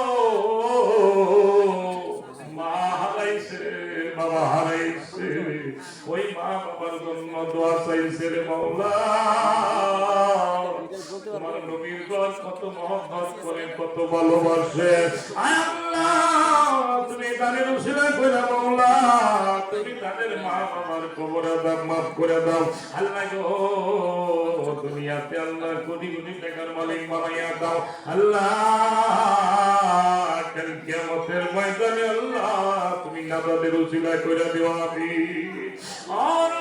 মা হারাইছে, বাবা হারাইছে, ওই মা বাবার জন্য দোয়া চাইছে রে মাওলা। তোমার নবীর ঘর কত মহব্বত করে, কত ভালোবাসে। আল্লাহ, তুমি তাদের উসিলা করে মাওলা, তুমি তাদের মা বাবার কবরে দাও, মাফ করে দাও। আল্লাহ গো, দুনিয়াতে আল্লাহ কোটি কোটি টাকার মালিক বানাইয়া দাও। আল্লাহ, কাল কিয়ামতের ময়দানে আল্লাহ তুমি নাজাতের উসিলা করে দিও। আমিন। আর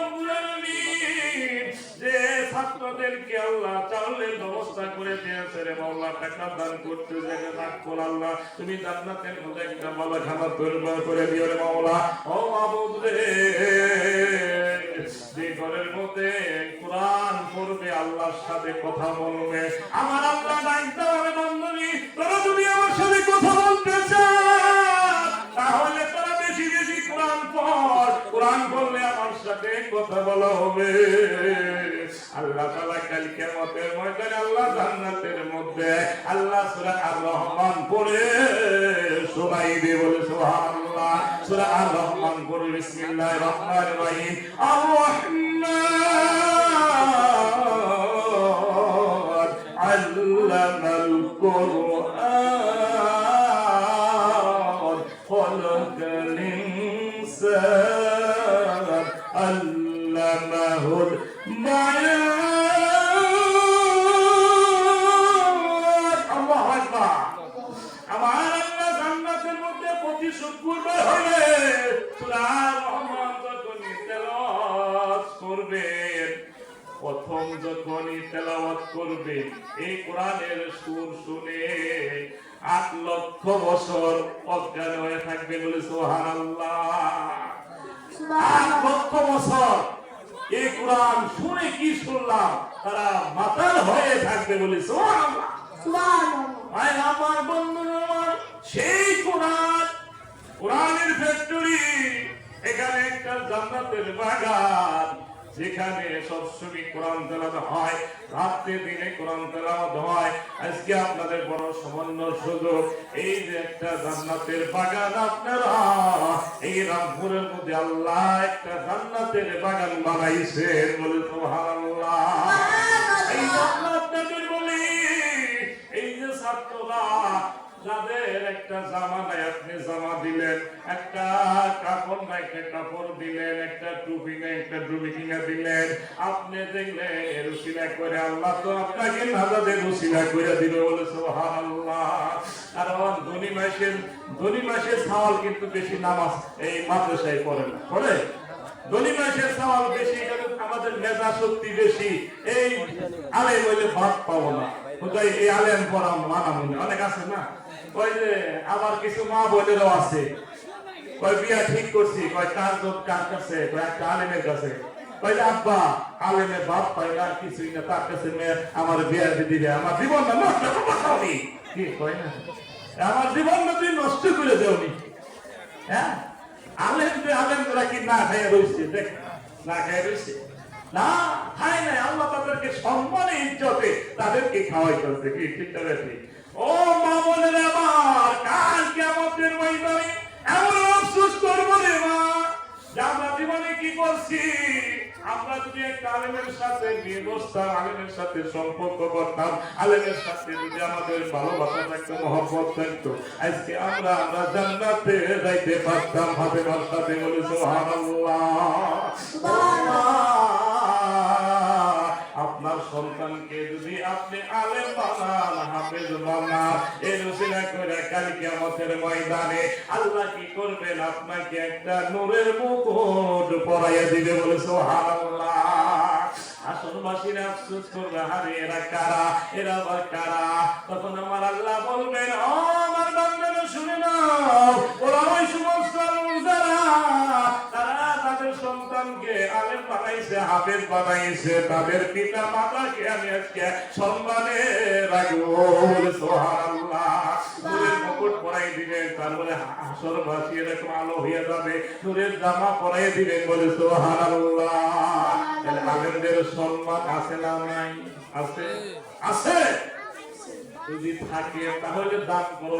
যে ছাত্রদেরকে আল্লাহ চাউলের ব্যবস্থা করে দিয়েছে রে মাওলা, টাকা দান করতে জায়গা দান কর আল্লাহ, তুমি জান্নাতের মধ্যে একটা ভালো খাবার তৈরি করে দিও রে মাওলা। ও মাবুদ রে, যে ঘরের মধ্যে কোরআন পড়বে, আল্লাহর সাথে কথা বলবে, আমার আল্লাহ ডাকতে হবে, বন্ধনী তোরা যদি আমার সাথে কথা বলতে চাস তাহলে তোরা বেশি বেশি কোরআন পড়, কোরআন পড়লে আমার সাথে কথা বলা হবে। আল্লাহ তাআলা কাল কিয়ামতের ময়দানে আল্লাহ জান্নাতের মধ্যে আল্লাহ সূরা আর রহমান পড়ে শোনাইবে। বলে সুবহানাল্লাহ। সূরা আর রহমান পড়ে, বিসমিল্লাহির রহমানির রহিম, আর রহমান আল্লামাল কুরআন খালাকাল ইনসান আল্লামাহুল বায়ান। আল্লাহু আকবার। আমার আল্লাহ জান্নাতের মধ্যে প্রতি শুক্রবার হলে সূরা রহমান যখনই তেলাওয়াত করবেন, প্রথম যখনই তেলাওয়াত করবে, এই কোরআনের সুর শুনে 8 লক্ষ বছর অজ্ঞান হয়ে থাকবে। বলে সুবহানাল্লাহ। 8 লক্ষ বছর এই কোরআন শুনে কি শুনলাম, তারা মাতাল হয়ে থাকবে। বলে সুবহানাল্লাহ, সুবহানাল্লাহ। আমার বন্ধুরা, সেই কোরআন, কোরআনের ফ্যাক্টরি, এখানে একটা জান্নাতের বাগান, যেখানে সবসময় কোরআন তেলাওয়াত হয়, রাতে দিনে কোরআন তেলাওয়াত হয়। আজকে আপনাদের বড় সামান্য সুযোগ, এই যে একটা জান্নাতের বাগান, আপনারা এই রামপুরের মধ্যে আল্লাহ একটা জান্নাতের বাগান বানাইছেন। বলে সুবহানাল্লাহ। এই জান্নাতের বলি, এই যে ছাত্ররা যাদের একটা জামা নাই আপনি জামা দিলেন, একটা কাপড় নাই একটা কাপড় দিলেন, একটা টুপি নাই একটা টুপি কিনে দিলেন, আপনি দেখলেন এর উসিলা করে আল্লাহ তো আপনাকে নাজাতের উসিলা করে দিল। বলে সুবহানাল্লাহ। কারণ ধনী মাসের সওয়াল কিন্তু বেশি নামাজ এই মাদ্রাসায় পড়ে না, পড়ে ধনী মাসের সওয়াল বেশি, আমাদের মেধা শক্তি বেশি, এই আলেম হইলে ভাত পাবো না, কোথায় এই আলেম পড়া মানা মনে অনেক আছে না। ওই যে আবার কিছু মা বোনেরও আছে, কয় বিয়া ঠিক করছি, কয় কার কাছে, কয় একটা আলেমের কাছে, কয় আব্বা আলেমের বাপ পাই না, কিছুই না, তার কাছে মেয়ে আমার বিয়া দিবে, আমার জীবন নষ্ট করবি কি কয় না, আমার জীবন তুই নষ্ট করে দেওনি। হ্যাঁ, আলেমরা কি না খাইয়া রয়েছে? দেখ, না খাইয়া রয়েছে না, খায় নাই। আল্লাহ তাদেরকে সম্মানে ইজ্জতে তাদেরকে খাওয়াইতেছে। কি ঠিক না ঠিক? ও মা বোনেরা আমার, কাল কিয়ামতের ময়দানে এমন আফসোস করবো রে মা, যে আমরা জীবনে কি করছি। আমরা যদি একটা আলেমের সাথে বিয়ে বসতাম, আলেমের সাথে সম্পর্ক করতাম, আলেমের সাথে যদি আমাদের ভালোবাসা থাকতো, মহব্বত থাকতো, আজকে আমরা জান্নাতে যাইতে পারতাম। হাতে সাথে বলে সুবহানাল্লাহ। আপনার সন্তানকে যদি আপনি আলেম বানান, হাফেজ বানান, এই রসিলা করে কাল কিয়ামতের ময়দানে আল্লাহ কি করবেন? আপনাকে একটা নূরের মুকুট পরাইয়া দিবে। বলে সুবহানাল্লাহ। আসলবাসীরা আফসোস করবে, আরে এরা কারা, এরা আবার কারা? তখন আমার আল্লাহ বলবেন, ও আমার বান্দারা শুনে নাও, ওরা ওই সমস্ত যারা তারা তাদের সন্তানকে আলেম বানাইছে, হাফেজ বানাইছে, তাদের পিতা মাতাকে আমি আজকে সম্মানে রাখবো। বলে সুবহানাল্লাহ। নূরের মুকুট পরাই দিবেন, তারপরে হাসরবাসী এরকম আলো হয়ে যাবে, নূরের জামা পরাই দিবেন। বলে সুবহানাল্লাহ। তাহলে আলেমদের সম্মান আছে না নাই? আছে, আছে। যদি থাকে তাহলে দান করো,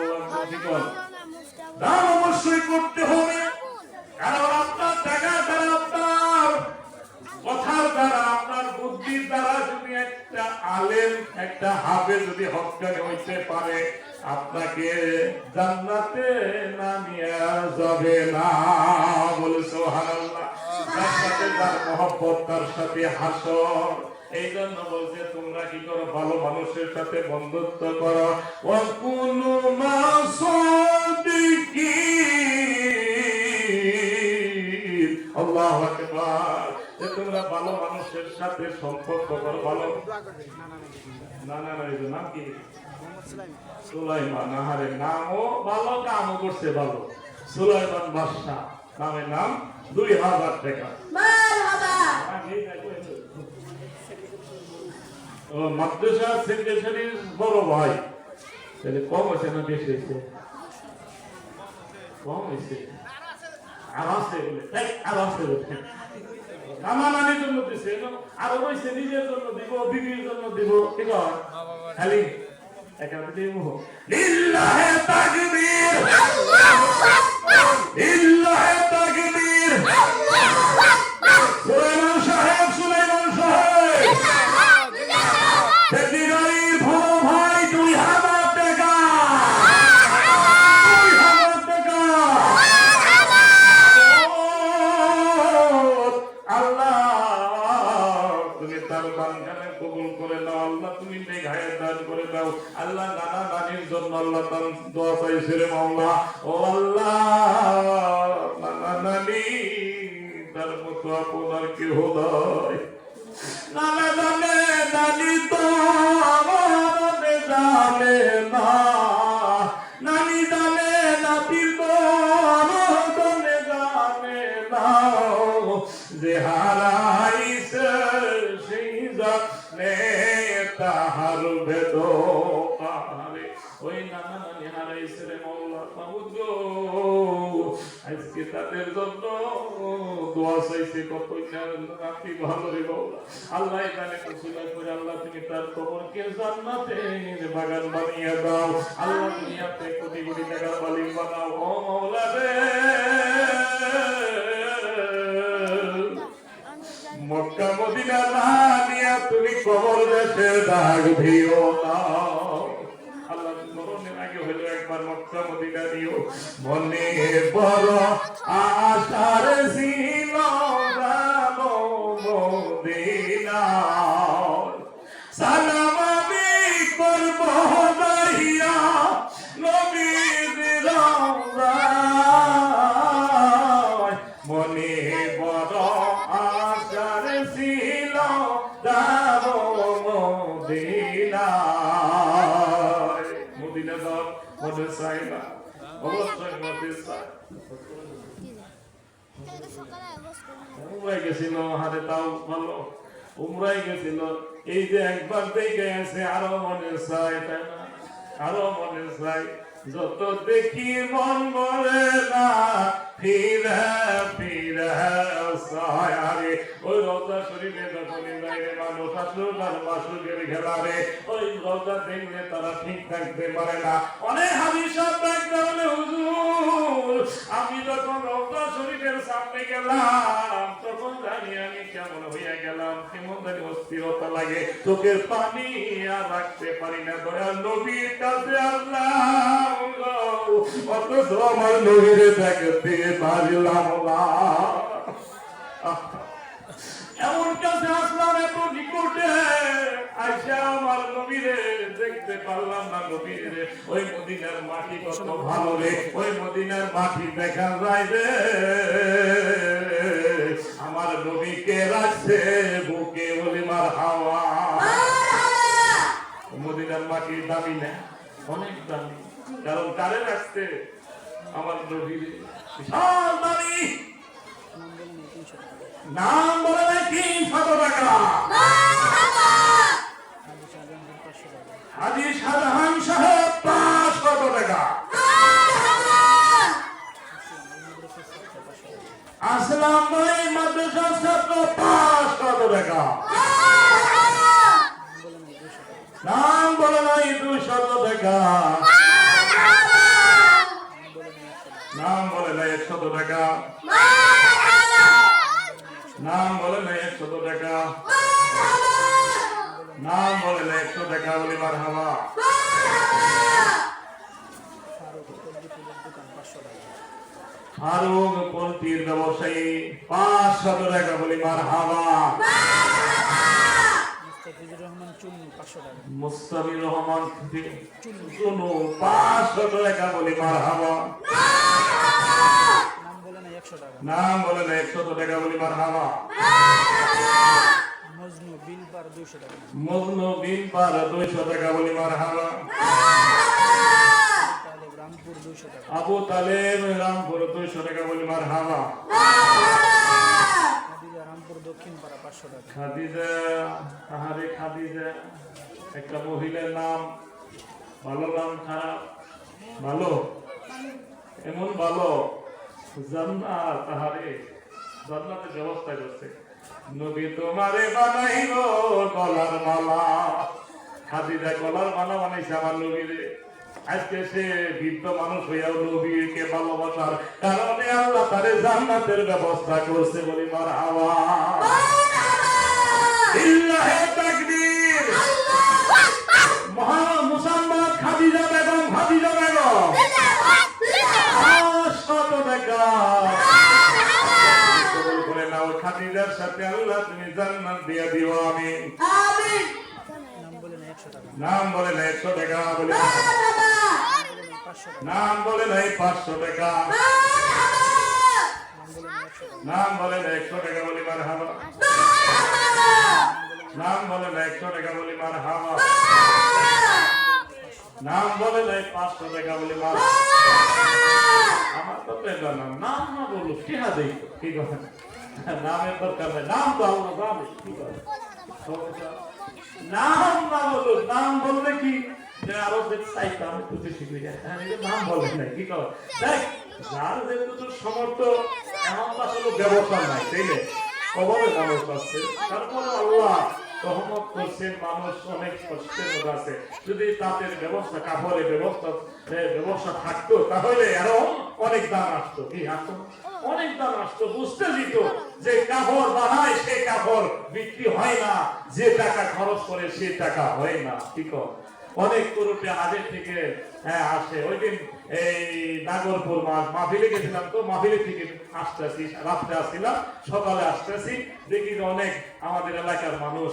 দান অবশ্যই করতে হবে। কারণ আপনার টাকা দ্বারা, আপনার কথার দ্বারা, আপনার বুদ্ধির দ্বারা যদি একটা আলেম, একটা হাফেজ যদি হক্কানি হইতে পারে, আপনাকে জান্নাতে না নিয়ে যাবে না। বলে সুবহানাল্লাহ। তার সাথে তার মহব্বত, তার সাথে হাসর। এই জন্য বলছে তোমরা কি করো? ভালো মানুষের সাথে বন্ধুত্ব করো। ওয়াকুনু মাসাদিকিন। আল্লাহু আকবার। তোমরা ভালো মানুষের সাথে সম্পর্ক করো। ভালো না না না, এই নাম কি? সুলাইমান। আহারে, নামও ভালো, কামও করছে ভালো। সুলাইমান বাদশা নামের নাম 2000 টাকা। মাদ্রাসা সেক্রেটারির বড় ভাই। তাহলে কম হয়েছে না বেশি হয়েছে? কম হয়েছে। আর আছে বলে, আর আছে বলে নানির জন্য দিছে, আরো রয়েছে নিজের জন্য দিব, বিবির জন্য দিব। কি কর খালি একান্ত দিব। লিল্লাহে তাকবীর, লিল্লাহে তাকবীর। সুলাইমান সাহেব, সুলাইমান সাহেব, সেক্রেটারির বড় ভাই 2000 টাকা। 2000 টাকা। আল্লাহ তুমি তার দানখানে কবুল করে নাও। আল্লাহ তুমি নেঘায়ে দান করে দাও। আল্লাহ নানা নানির জন্য আল্লাহ তার দোয়া চাইছে রে মাওলা। ও আল্লাহ, নানা নানি তার মতো আপনার কেহ নাই। নানা জানে, নানি তো আমার জানে না, নানি জানে, নাতি তো আমার জানে না। যে হারাইছে সেই জানে তাহার বেদনারে। ওই নানা নানি হারাইছে রে মাওলা। মাহমুদ গো, আজকে তাদের জন্য দোয়া চাইছে। কত নাতি ভালো রে মাওলা। আল্লাহ এখানে কুসুলা করে আল্লাহ তুমি তার কবরকে জান্নাতের বাগান বানিয়ে দাও। আল্লাহ দুনিয়াতে কোটি কোটি টাকার মালিক বানাও। ও মাওলা রে, মক্কা মদিনা না নিয়া তুমি কবর দেশে ডাক দিও না। আল্লাহ মরণের আগে হইল একবার মক্কা মদিনা দিও। মনে বড় আশার ছিল যাবো মদিনা, সালাম আমি করব দাইয়া নবীর রওজায়। মনে বড় আশার ছিল যাবো মদিনায়। মদিনা যাওয়ার মনে চাই না? অবশ্যই মনে চাই। উমরায় গেছিল, হাতে তাও ভালো। উমরায় গেছিল, এই যে একবার দেখে আছে, আরো মনে চাই, তাই না? আরো মনে চাই। যত দেখি মন বলে না ফিরে ফিরে সায়ারে ওই রওজা শরীফে যখন বাইরে মানুষ আসলো আর মাসুকের খেলারে ওই রওজা দেখলে তারা ঠিক থাকতে পারে না। অনেক হাদিস দেখতে বলে হুজুর আমি যখন রওজা শরীফের সামনে গেলাম তখন জানি আমি কেমন হইয়া গেলাম, কেমন জানি অস্থিরতা লাগে, চোখের পানি আর রাখতে পারি না। দয়াল নবীর কাছে আল্লাহ অথচ আমার নবীরে দেখতে পারলাম না। এমন কাছে আসলাম এত নিকটে আইসা আমার নবীরে দেখতে পারলাম না। নবীরে ওই মদিনার মাটি কত ভালো রে, ওই মদিনার মাটি দেখা যায় রে। আমার নবীকে রাখছে বুকে বলি মার হাওয়া। মদিনার মাটির দামি না, অনেক দামি, কারণ কারে রাখছে আমার নবীর বিশাল দামি। নাম বলে নাকি 300 টাকা। হাজী শাহজাহান সাহেব 500 টাকা। আসলাম ভাই মাদ্রাসার ছাত্র 500 টাকা। নাম বলে নাই 200 টাকা। নাম বলে নাই 100 টাকা। নাম বলে নাই 100 টাকা। নাম বলে নাই 100 টাকা বলি মারহাবা। ফারুক পোল্ট্রির ব্যবসায়ী 500 টাকা বলি মারহাবা। মুস্তাফিজুর রহমান চুনু 500 টাকা বলি মারহাবা। নাম বলে না 100 টাকা বলি মারহাবা। মজনু বিন পার 200 টাকা। মজনু বিন পার 200 টাকা বলি মারহাবা। রামপুর 200 টাকা। আবু তালেব রামপুর 200 টাকা বলি মারহাবা। খাদিজা রামপুর দক্ষিণ পাড়া 500 টাকা। খাদিজা আহারে খাদিজা একটা মহিলার নাম, ভালো নাম খারাপ ভালো, এমন ভালো জান্নাত তাহারে জান্নাতের ব্যবস্থা করছে। নবী তোমারে বানাইলো গলার মালা। খাদিজা গলার মালা বানাইছে আমার নবীরে। আজকে সে বৃদ্ধ মানুষ হইয়াও নবীকে ভালোবাসার কারণে আল্লাহ তারে জান্নাতের ব্যবস্থা করছে বলি মারহাবা। ইল্লাহে তাকবীর। মহা মুসাম্মাদ খাদিজা বেগম, খাদিজা বেগম 500 টাকা। বলে নাও খাদিজার সাথে আল্লাহ তুমি জান্নাত দিয়ে দিও আমিন। আমিন। নাম বলে না 100 টাকা বলে। নাম বলে নাই 500 টাকা। নাম বলে না 100 টাকা বলি মারহাবা। নাম বলে না 100 টাকা বলি মারহাবা। নাম বলে নাই 500 টাকা বলি মারহাবা। আমার তো পেলো না, নাম না বলো টিহা দেই কি কথা, নামের দরকার নাই, নাম তো আল্লাহ জানে কি করে। নাম না বলো, নাম বললে কি আরো যে চাইতাম একটু বেশি করে নাম বলে নাই কি করে। দেখ যার যেটুকু সমর্থ এমন আসলে ব্যবস্থা নাই, তাইলে অভাবে মানুষ আছে, তারপরে আল্লাহ রহমত করছেন, মানুষ অনেক কষ্টের মধ্যে আছে। যদি তাদের ব্যবস্থা কাপড়ের ব্যবস্থা থাকতো তাহলে আরো অনেক দাম আসতো, কি আসতো অনেক দাম আসতো। বুঝতে দিত যে কাপড় বানায় সে কাপড় বিক্রি হয় না, যে টাকা খরচ করে সে টাকা হয় না। ঠিক অনেক তরুপে হাজের থেকে আসে। ওই দিন এই নাগরপুর মাহফিলে গেছিলাম, তো মাহফিলে থেকে আসতেছি, রাত্রে আসছিলাম, সকালে আসতেছি, দেখি যে অনেক আমাদের এলাকার মানুষ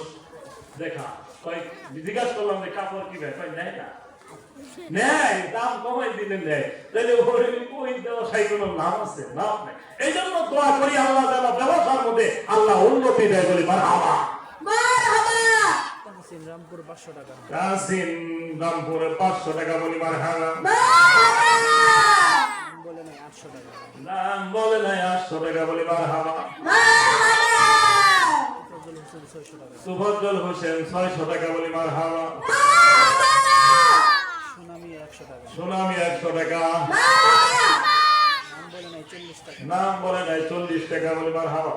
দেখা জিজ্ঞাসা করলাম যে কাপড় কি ভাই নেয় না, নেয় দাম কমাই দিলে নেয়, তাহলে ওই ব্যবসায়ী কোনো নাম আছে? নাম নেই। এই জন্য দোয়া করি আল্লাহ যেন ব্যবসার মধ্যে আল্লাহ উন্নতি দেয় বলি মারহাবা। রামপুর 500 টাকা। কাসিম রামপুর 500 টাকা বলি মারহাবা। বলে নাই 800 টাকা। নাম বলে নাই 800 টাকা বলি মারহাবা। সুফজল হোসেন 600 টাকা বলি মারহাবা। সুনামি সুনামি 100 টাকা। নাম বলে নাই 40 টাকা বলে মারহাবা।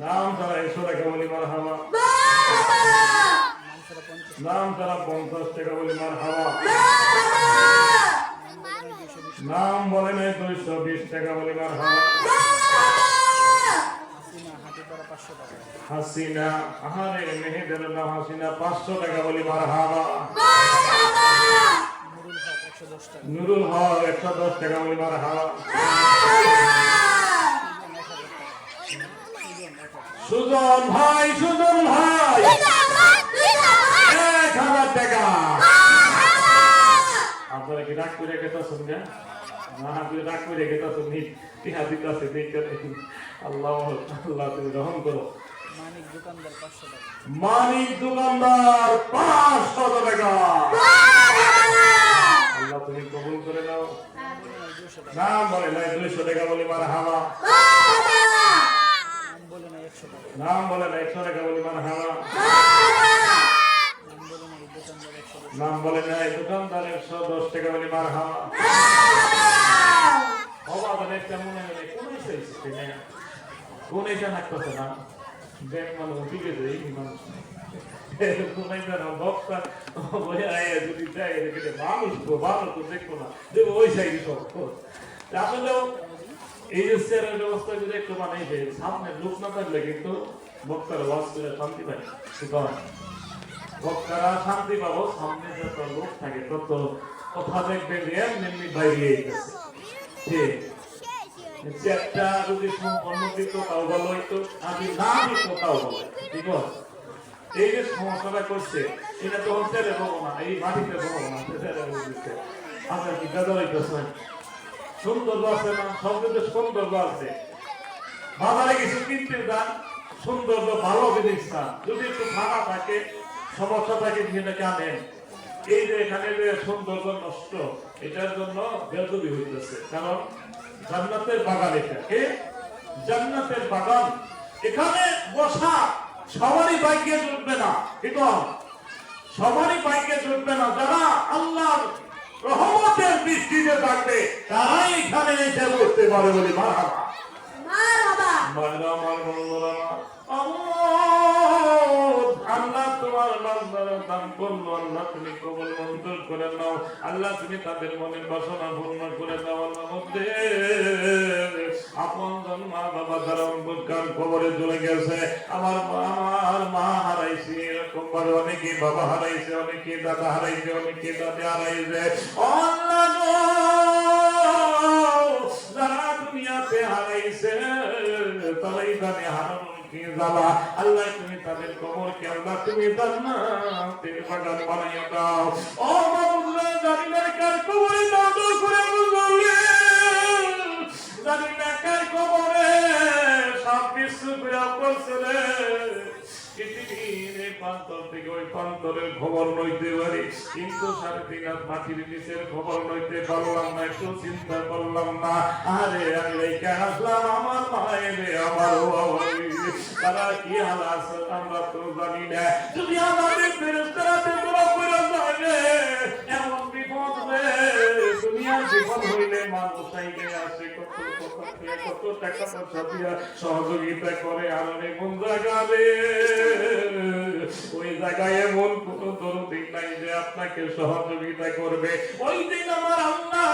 নাম ছাড়া 100 টাকা বলে মারহাবা। নাম ছাড়া 50 টাকা বলে মারহাবা। নাম বলে নাই 220 টাকা বলে মারহাবা। হাসিনা, আহারে মেহেদের নাম হাসিনা, 500 টাকা বলে মারহাবা। নুরুল হক 110 টাকা বলে মারহাবা। সুজন ভাই, সুজন ভাই 1000 টাকা। আপনারা কি রাগ করে গেছেন? না, আপনি রাগ করে গেছেন। টিহা দিতেছে দেখেন। আল্লাহ আল্লাহ তুমি রহম করো। মানিক দোকানদার 500 টাকা। আল্লাহ তুমি কবুল করে নাও। নাম বলে নাই 200 টাকা বলে মারহাবা। নাম বলে নাই 100 টাকা বলে মারহাবা। নাম বলে নাই দোকানদার 110 টাকা বলে মারহাবা। অবাক একটা মনে মনে কোন এটা নাকতেছে না ব্যাগ মানুষ দিকে যাই মানুষ বক্তা যদি দেয় মানুষ তো দেখবো না দেখবো ওই সাইড সব আসলেও এই যে চেয়ারের ব্যবস্থা যদি একটু বানাইছে সামনে লোক না থাকলে কিন্তু বক্তারা ওয়াজ করে শান্তি পায়। বক্তারা শান্তি পাবো, সামনে যত লোক থাকে তত কথা দেখবেন এমনি বাইরে গেছে। চেয়ারটা যদি সম্পন্ন দিত তাও ভালো হইতো, আমি না দিত তাও ভালো। ঠিক আছে, এই যে সমস্যাটা করছে এটা তো চেয়ারে পাবো না, এই মাটিতে পাবো না, আপনার কি বেদা হইতেছে? সৌন্দর্য আছে না? সব কিন্তু সৌন্দর্য আছে। বাজারে কিছু কিনতে যান, সৌন্দর্য ভালো জিনিস না, যদি একটু খানা থাকে সমস্যা থাকে সেটাকে আনেন। এই যে এখানে যে সৌন্দর্য নষ্ট, এটার জন্য বেদবি হইতেছে। কারণ জান্নাতের বাগান, এটাকে জান্নাতের বাগান, এখানে বসা সবারই বাইকে জুটবে না। ঠিক সবারই বাইকে জুটবে না। যারা আল্লাহর রহমতের দৃষ্টিতে থাকবে তারাই এখানে এসে বসতে পারে বলে মারহাবা। আল্লাহ তোমার বান্দার দান করলো, আল্লাহ তুমি কবুল মঞ্জুর করে নাও। আল্লাহ তুমি তাদের মনের বাসনা পূর্ণ করে দাও। আল্লাহ মধ্যে আপনজন মা বাবা যারা অন্ধকার কবরে চলে গেছে, আমার মা হারাইছে, এরকম ভাবে অনেকে বাবা হারাইছে, অনেকে দাদা হারাইছে, অনেকে দাদি হারাইছে। যারা দুনিয়াতে হারাইছে তারাই জানে হারানোর কি জ্বালা। আল্লাহ তুমি তাদের কবরকে আল্লাহ তুমি জান্নাতের বাগান বানাইয়া দাও। ও মাওলা, জানি না কার কবরে দাও করে বললে, জানি না কার কবরে সব বিশ্ব বিরা করছিলে। পৃথিবীর প্রান্তর থেকে ওই প্রান্তরের খবর নইতে পারি, কিন্তু 3.5 হাত মাটির নিচের খবর নইতে পারলাম না, একটু চিন্তা করলাম না। আরে আমি রেখে আসলাম আমার মায়ের, আমার তারা কি হাল আছে আমরা তো জানি না। যদি আমাদের ফেরেশতারা দোয়া করে যায় এমন বিপদ রে, দুনিয়ার বিপদ হইলে মানুষ চাইলে আসে কত টাকা পয়সা দিয়া সহযোগিতা করে। আর অনেক কোন জায়গায় ওই জায়গায় এমন কোন দরদি নাই যে আপনাকে সহযোগিতা করবে। ওই দিন আমার আল্লাহ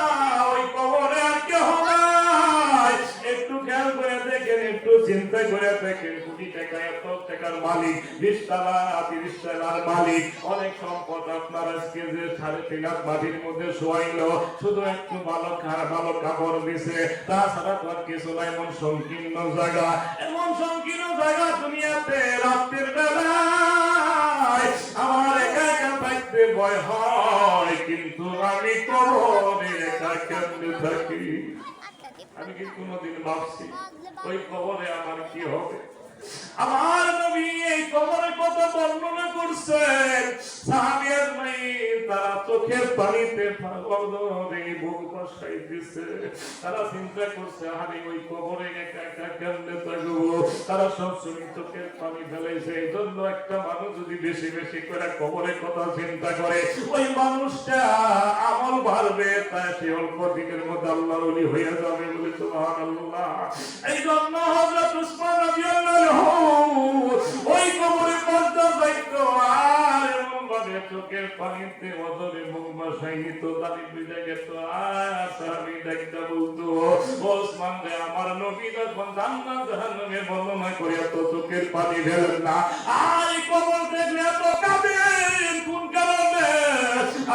ওই কবরে আর কেউ নাই। একটু খেয়াল করে দেখেন, একটু চিন্তা করে দেখেন, কোটি টাকা এত টাকার মালিক, 20 তলা 30 তলার মালিক, অনেক সম্পদ আপনার আজকে যে 3.5 হাত মাটির মধ্যে শোয়াইলো, শুধু একটু ভালো কাপড় দিছে, তাছাড়া তো আর কিছু নাই। এমন সংকীর্ণ জায়গা, এমন সংকীর্ণ জায়গা দুনিয়াতে রাত্রির বেলায় আমার একা একা থাকতে ভয় হয়, কিন্তু আমি কবরে একা কেমনে থাকি? আমি কি কোনদিন ভাবছি ওই কবরে আমার কি হবে? আমার নবী এই কবরের কথা বর্ণনা করছেন, সাহাবীরা তারা চোখের পানিতে বুক বসাইতেছে। তারা চিন্তা করছে আরে ওই কবরে একা একা কেমনে থাকবো। তারা সবসময় চোখের পানি ফেলাইছে। এই জন্য একটা মানুষ যদি বেশি বেশি করে কবরের কথা চিন্তা করে, ওই মানুষটা আমল বাড়বে, তাই সে অল্প দিনের মধ্যে আল্লাহর ওলি হয়ে যাবে বলে সুবহানাল্লাহ। এই জন্য হযরত উসমান রাদিয়াল্লাহু ওই কবরে পর্দা যাইতো আর এমন ভাবে চোখের পানিতে ওজরে মুখ বাসাইত, দাড়ি ভিজে গেত। আর সাহাবী ডাকতে বলতো, ওসমান রে, আমার নবী যখন জান্নাত জাহান্নামে বর্ণনা করে এত চোখের পানি ফেলেন না, আর এই কবর দেখলে এত কাঁদেন কোন কারণে?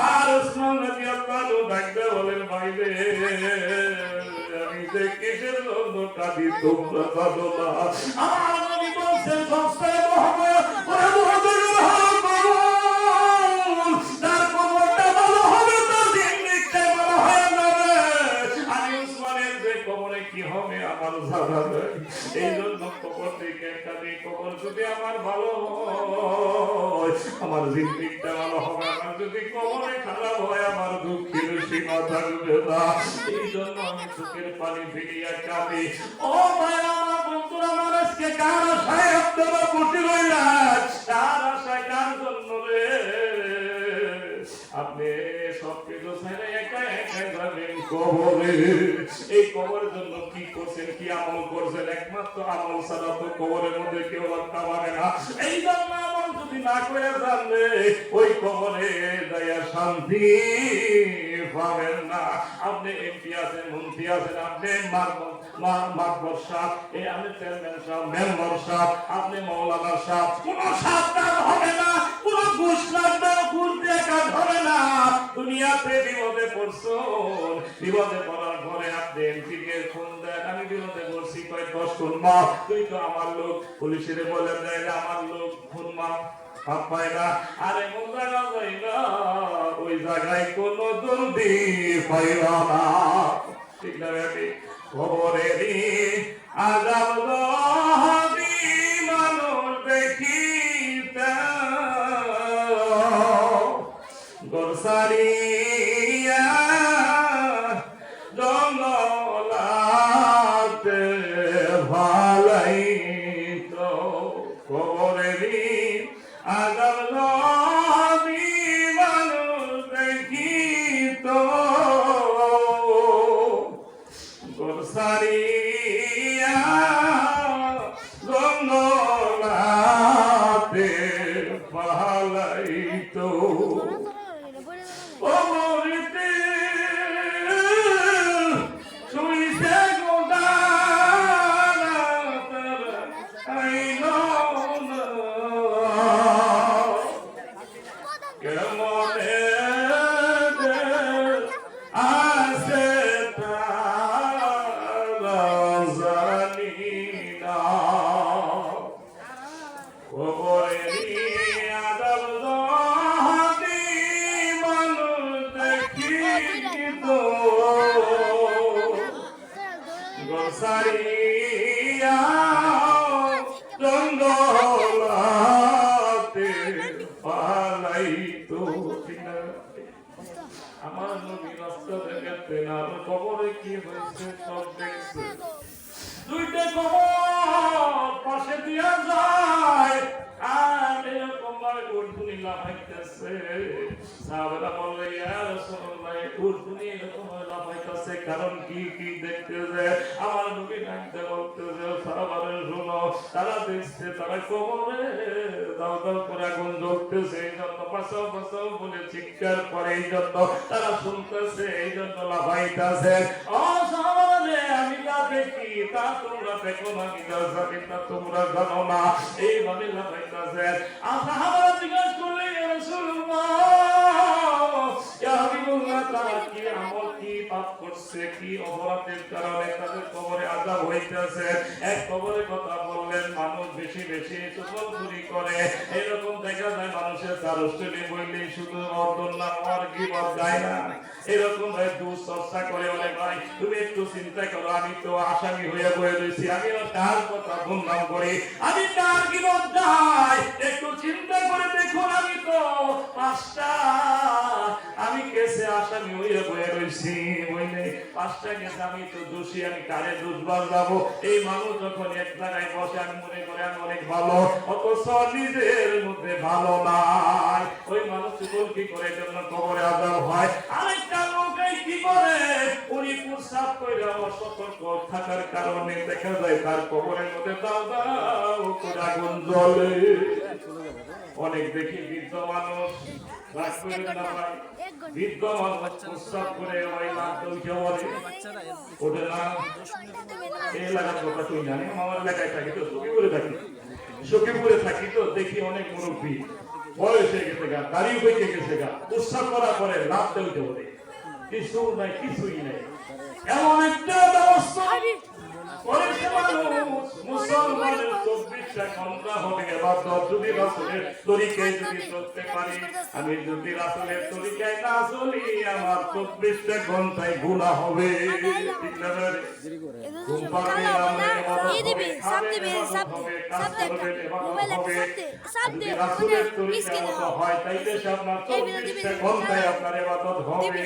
আর ওসমান রাদিয়াল্লাহু ডাকতে বলেন, ভাই রে, আমি যে কিসের জন্য কাঁদি তোমরা কাঁদো না। আমার নবী বলছেন, সবচেয়ে মহব্বত ওরে মুহাম্মদের কবর, তার কবরটা ভালো হবে, তার জিন্দেগিটা ভালো হয়ে যাবে। আমি ওসমানের যে কবরে কি হবে আমার জানা নাই। এই জন্য কবর থেকে কাঁদি। কবর যদি আমার ভালো হয়, আমার জিন্দেগিটা ভালো হবে। আমার যদি কবরে খারাপ হয়, আমার দুঃখের সীমা থাকবে না। এই জন্য আমি চোখের পানি ফিরিয়া কাঁদি। ও ভাই আমার বন্ধুরা, আমার আজকে কার আশায় আপনারা বসে রইলেন? কার আশায়, কার জন্য রে? আপনি সবকিছু ছেড়ে একা একা যাবেন কবরে। এই কবরের জন্য কি করছেন, কি আমল করছেন? একমাত্র আমল ছাড়া তো কবরের মধ্যে কেউ রক্ষা পাবে না। এই জন্য আমল যদি না করে জানলে ওই কবরে যাইয়া শান্তি পাবেন না। আপনি এমপি আছেন, মন্ত্রী আছেন, আপনি মাতবর সাহেব, এই আপনি চেয়ারম্যান সাহেব, মেম্বার সাহেব, আপনি মৌলানা সাহেব, কোন সাহেব কাজ হবে না, কোন ঘুষ লাগবে, ঘুষ দিয়ে কাজ হবে না। দুনিয়াতে বিপদে পড়ছেন, বিপদে পড়ার পরে আপনি এমপি কে ফোন দেন, আমি বিপদে পড়ছি, কয় 10 খুন মাফ, তুই তো আমার লোক। পুলিশের বলে দেয় আমার লোক, খুন মাফ পায় না। আরে মোল্লা না যাই না, ওই জায়গায় কোন জলদি পাইবা না। ঠিক না বেটি? খবরেরই আজাব দহাবি মানুষ দেখিতে গোরসারিয়া জঙ্গলাতে ভালাই তো। খবরেরই আজাব দহাবি মানুষ দেখিত গোরসারিয়া জঙ্গলাতে ভালাই তো। আমার নবী রাস্তা দেখাতেন, আর কবরে কি হয়েছে সব দেখছে। দুইটা কবর পাশে দিয়া যায়, আর এরকম ভাবে উঠবুনি লাফাইতেছে। সাহাবারা বললে, ইয়া রাসূলুল্লাহ, উঠবুনি এরকম লাফাইতেছে কারণ কি? কি দেখতেছে? আমার নবী ডাকতে বলতেছে, সাহাবারা শোনো, তারা দেখছে তারা কবরে দাও দাও করে আগুন জ্বলতেছে, এই জন্য বাঁচাও বাঁচাও বলে চিৎকার করে, এই জন্য তারা শুনতেছে, এই জন্য লাফাইতেছে। ও সাহাবারা, আমি যা দেখি তা তোমরা দেখো না, আমি যা জানি তা তোমরা জানো না। এইভাবে লাফাইতেছে। আর সাহাবারা জিজ্ঞাসা করলে, ইয়া রাসূলুল্লাহ, ইয়া হাবিবুল্লাহ, তারা কি আমল, কি পাপ করছে, কি অপরাধের কারণে তাদের কবরে আযাব হইতেছে? এক কবরের কথা বললেন, মানুষ বেশি বেশি চুগলখুরি করে। এরকম দেখা যায় মানুষের চারুষ্টলি বললেই শুধু অর্জন না, আর গীবত গায় না, এরকম ভাই দুশ্চর্চা করে। বলে ভাই, তুমি একটু চিন্তা করো, আমি তো আসামি হয়ে বয়ে রয়েছি, আমি কার কথা বদনাম করি, আমি কার গীবত গাই? একটু চিন্তা করে দেখুন, আমি তো 5টা আমি কেসে আসামি হইয়া বয়ে রইছি, বইলে 5টা গেছে, আমি তো দোষী, আমি কারে দোষবার যাবো? এই মানুষ যখন এক জায়গায় বসে আমি মনে করি আমি অনেক ভালো, অথচ নিজের মধ্যে ভালো নাই। ওই মানুষ কি করে জন্য কবরে আযাব হয়। আরেকটা লোক কি করে, উনি প্রস্রাব করে অসতর্ক থাকার কারণে দেখা যায় তার কবরের মধ্যে দাও দাও করে আগুন জ্বলে। অনেক দেখি বৃদ্ধ মানুষ, বৃদ্ধ মানুষ প্রস্রাব করে ওই লাঠটা উঠে পড়ে, ওঠে না। এই এলাকার কথা তুই জানি, আমার এলাকায় থাকি তো, সখীপুরে থাকি তো, দেখি অনেক মুরব্বী বয়স হয়ে গেছে গা, দাড়ি হয়ে গেছে গা, প্রস্রাব করার পরে লাঠটা উঠে পড়ে, কিছু নাই, কিছুই নাই। এমন একটা ব্যবস্থা করেছে মানুষ, মুসলমানের 24টা ঘন্টা হবে ইবাদত। যদি রাসূলের তরিকায় যদি চলতে পারি, আমি যদি রাসূলের তরিকায় না চলি, আমার 24টা ঘন্টায় গুনাহ হবে। ঠিক না রে? ঘুম পাবে না, ইবাদত হবে, খাবে ইবাদত হবে, কাজ করবে ইবাদত হবে। যদি রাসূলের তরিকায় মতো হয়, তাইলে আপনার 24টা ঘন্টায় আপনার ইবাদত হবে।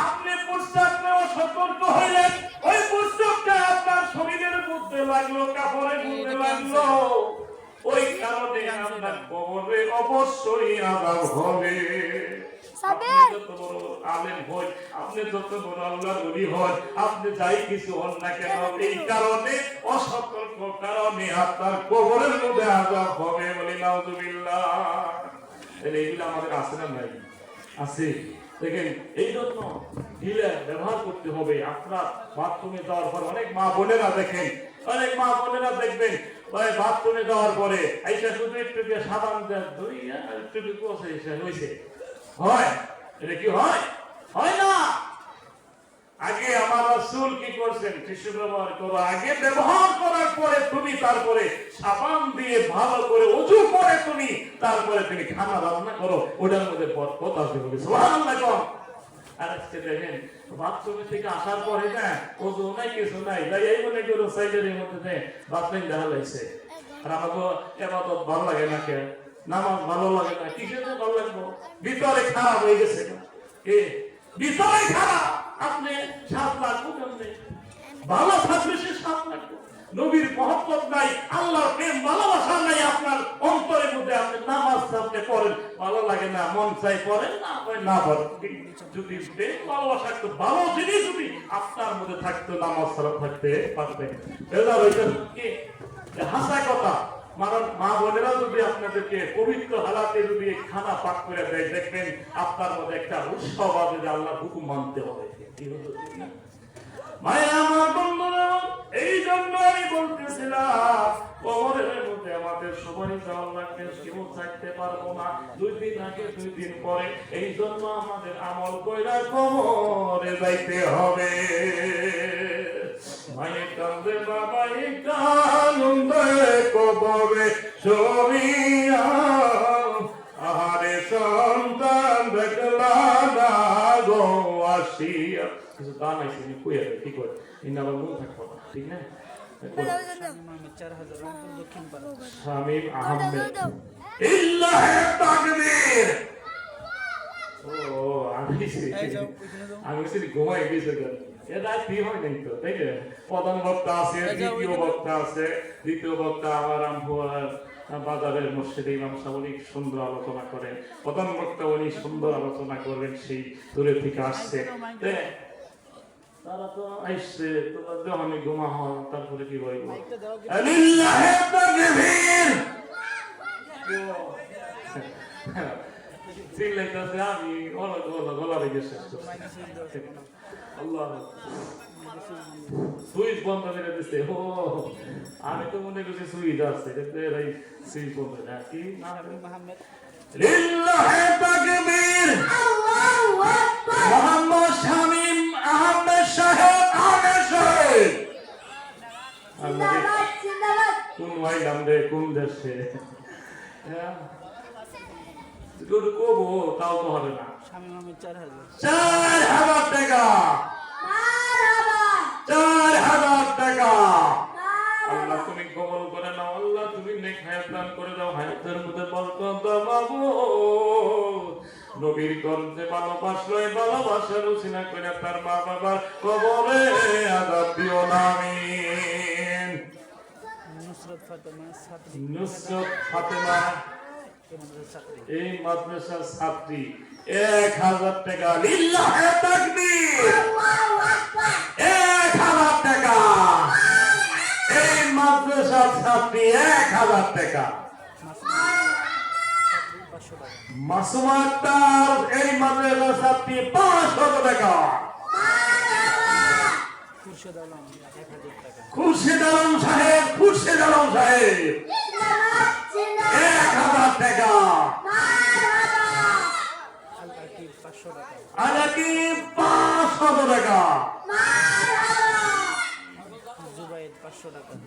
আপনি প্রস্তাব নেওয়া সতর্ক হইলেন, ওই প্রস্তাবটা আপনার শরীরের মধ্যে লাগলো, কাপড়ের মধ্যে লাগলো, ওই কারণে আপনার কবরে অবশ্যই আযাব হবে। আপনি যত বড় আলেম হন, আপনি যত বড় আল্লাহর ওলি হন, আপনি যাই কিছু হন না কেন, এই কারণে অসতর্ক কারণে আপনার কবরের মধ্যে আযাব হবে। বলি নাউযুবিল্লাহ। এইগুলো আমাদের আছে না নাই? আছে। দেখেন, এই জন্য ঢিলে ব্যবহার করতে হবে। আপনার বাথরুমে যাওয়ার পর অনেক মা বোনেরা দেখেন, অনেক মা বোনেরা দেখবেন বাথরুমে যাওয়ার পরে এইটা শুধু একটু সাবান ধরিয়া একটু হয়েছে, হয়? এটা কি হয়? হয় না। আগে আমার রাসূল কি করছেন? টিস্যু ব্যবহার করো, আগে ব্যবহার করার পরে তুমি তারপরে সাবান দিয়ে ভালো করে ওযু করে তুমি তারপরে তুমি খানা রান্না করো, ওটার মধ্যে বরকত আসবে। বলে সুবহানাল্লাহ। আর আজকে দেখেন বাথরুমে থেকে আসার পরে না ওযু নাই, কিছু নাই, তাই এই মনে করো সাইডের মধ্যে বাথরুম দেখা লাগছে। আর আমাকে ইবাদত ভালো লাগে না, কে নামাজ ভালো লাগে না, কিসের জন্য ভালো লাগবে? ভিতরে খারাপ হয়ে গেছে, এ ভিতরে খারাপ। আপনি সাত লাগবো কেমনে? ভালো থাকলে সে সাত লাগবে। নবীর মহব্বত নাই, আল্লাহর প্রেম ভালোবাসা নাই আপনার অন্তরের মধ্যে, আপনি নামাজ আপনি পড়েন, ভালো লাগে না, মন চাই পড়েন, না না পড়েন। যদি প্রেম ভালোবাসা একটু ভালো জিনিস যদি আপনার মধ্যে থাকতো, নামাজ ছাড়া থাকতে পারতেন। হাসা কথা। মা বোনেরা যদি আপনাদেরকে পবিত্র হালাতে যদি খানা পাক করে দেয়, দেখবেন আপনার মধ্যে একটা উৎসাহ আছে যে আল্লাহর হুকুম মানতে হবে। মায়ের আমার বন্ধুরা, এই জন্য আমি বলতেছিলাম কবরের মধ্যে আমাদের সবারই যাওয়ার লাগবে, কেউ থাকতে পারবো না। 2 দিন আগে 2 দিন পরে, এই জন্য আমাদের আমল কইরা কবরে যাইতে হবে। মায়ের কান্দে বাবাই কান্দে কবরে শোয়া, আহারে সন্তান দেখলা না গো আসিয়া। কিছু দান আছে নি কইয়া কি করে ইনা আবার মন থাকবো না, ঠিক না? শামীম আহমেদ ইল্লাহি তাকবীর। ও আমি সিরি ঘুমাই গেছে কেন? এটা কি হয় নাই তো, তাই না? প্রধান বক্তা আছে, দ্বিতীয় বক্তা আছে, দ্বিতীয় বক্তা আমার রামপুরার বাজারের মসজিদে ইমাম সাহেব অনেক সুন্দর আলোচনা করেন। প্রধান বক্তা উনি সুন্দর আলোচনা করবেন, সেই দূরে থেকে আসছে। তারা তো আইসছে, তোমরা আমি ঘুমা হন, তারপরে কি বলবো? লিল্লাহি তাকবীর। চিল্লাইতেছে, আমি গলা রেখে শেষ করছি। আল্লাহ সুইচ বন্ধ করে দিচ্ছে। ও আমি তো মনে করছি সুইচ আছে, সুইচ বন্ধ না কি না। লিল্লাহি তাকবীর। আল্লাহু আকবার। মোহাম্মদ শামীম আহমেদ সাহেব, আহমেদ সাহেব জিন্দাবাদ জিন্দাবাদ। কোন ভাই নাম রে, কোন দেশে? দুটো কবো তাও তো হবে না। শামীম আহমেদ 4,000 টাকা। 4,000 টাকা। আল্লাহ তুমি কবুল করে নাও, আল্লাহ তুমি নেক হায়াত দান করে দাও, হায়াতের মধ্যে বরকত দাও বাবু। নবীর গন্ধে ভালোবাসলো, ভালোবাসার উসিলা করে তার মা বাবার কবরে আযাব দিও না আমিন। নুসরত ফাতেমা এই মাদ্রাসার ছাত্রী 1000 টাকা। লিল্লাহি তাকবীর। 1000 টাকা। এই মাদ্রাসার ছাত্রী 1000 টাকা। মাসুমা আক্তার এই মাদ্রাসার ছাত্রী 500 টাকা। খুরশিদ আলম সাহেব 1000 টাকা। আলাকিব 500 টাকা।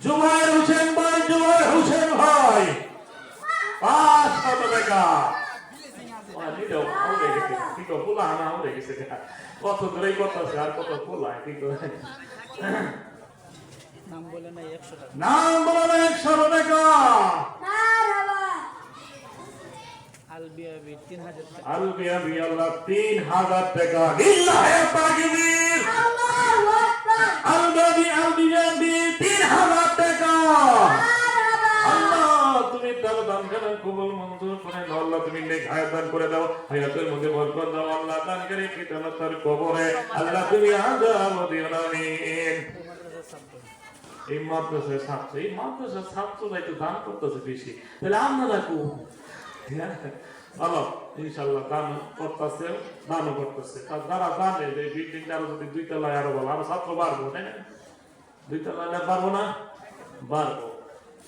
জুবাইর হোসেন ভাই 500 টাকা। কত দূরে কত আছে আর কত পোলায় কি করে নাম বলে না 100 টাকা। নাম বলে 100 টাকা। আলবিয়াবি 3000 টাকা। আলবিয়াবি আল্লাহ 3000 টাকা। লিল্লাহি তাকবীর। আল্লাহু আকবার। আলবিয়াবি 3000 টাকা। আল্লাহ তুমি তার দান করেন কবুল মঞ্জুর করে নাও। আল্লাহ তুমি নেক হায়াত দান করে দাও, হায়াতের মধ্যে বরকত দাও। আল্লাহ দান করে কি তার কবরে আল্লাহ তুমি আযাব দিও না আমিন। এই মাদ্রাসার ছাত্র যাইতে দান করতেছে বেশি, তাহলে আপনারা কো ভালো ইনশাআল্লাহ দান করতেছে, দানও করতেছে। তার দ্বারা জানে যে বিল্ডিং আরো যদি 2 তলায় আরো ভালো, আরো ছাত্র বাড়বো, তাই না? 2 তলায় বাড়বো না, বাড়বো।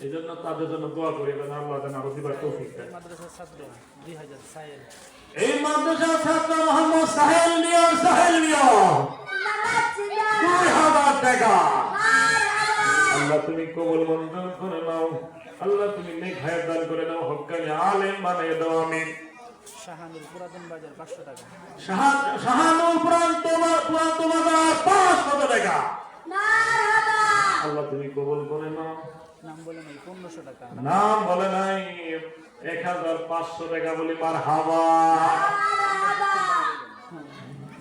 এই জন্য তাদের জন্য দোয়া করি, আল্লাহ যেন আরো দিবার তৌফিক দেয়। মাদ্রাসার ছাত্র 2000 সাহেল। এই মাদ্রাসার ছাত্র মোহাম্মদ সাহেল মিয়া 2000 টাকা। আল্লাহ তুমি কবুল মঞ্জুর করে নাও। আল্লাহ তুমি নেক হায়াত দান করে নাও, হক্কানি আলেম বানিয়ে দাও আমিন। শাহানুর পুরাতন বাজার 500 টাকা। শাহানুর পুরাতন বাজার 500 টাকা। মারহাবা। আল্লাহ তুমি কবুল করে নাও। নাম বলে নাই 1500 টাকা। নাম বলে নাই 1500 টাকা বলি মারহাবা।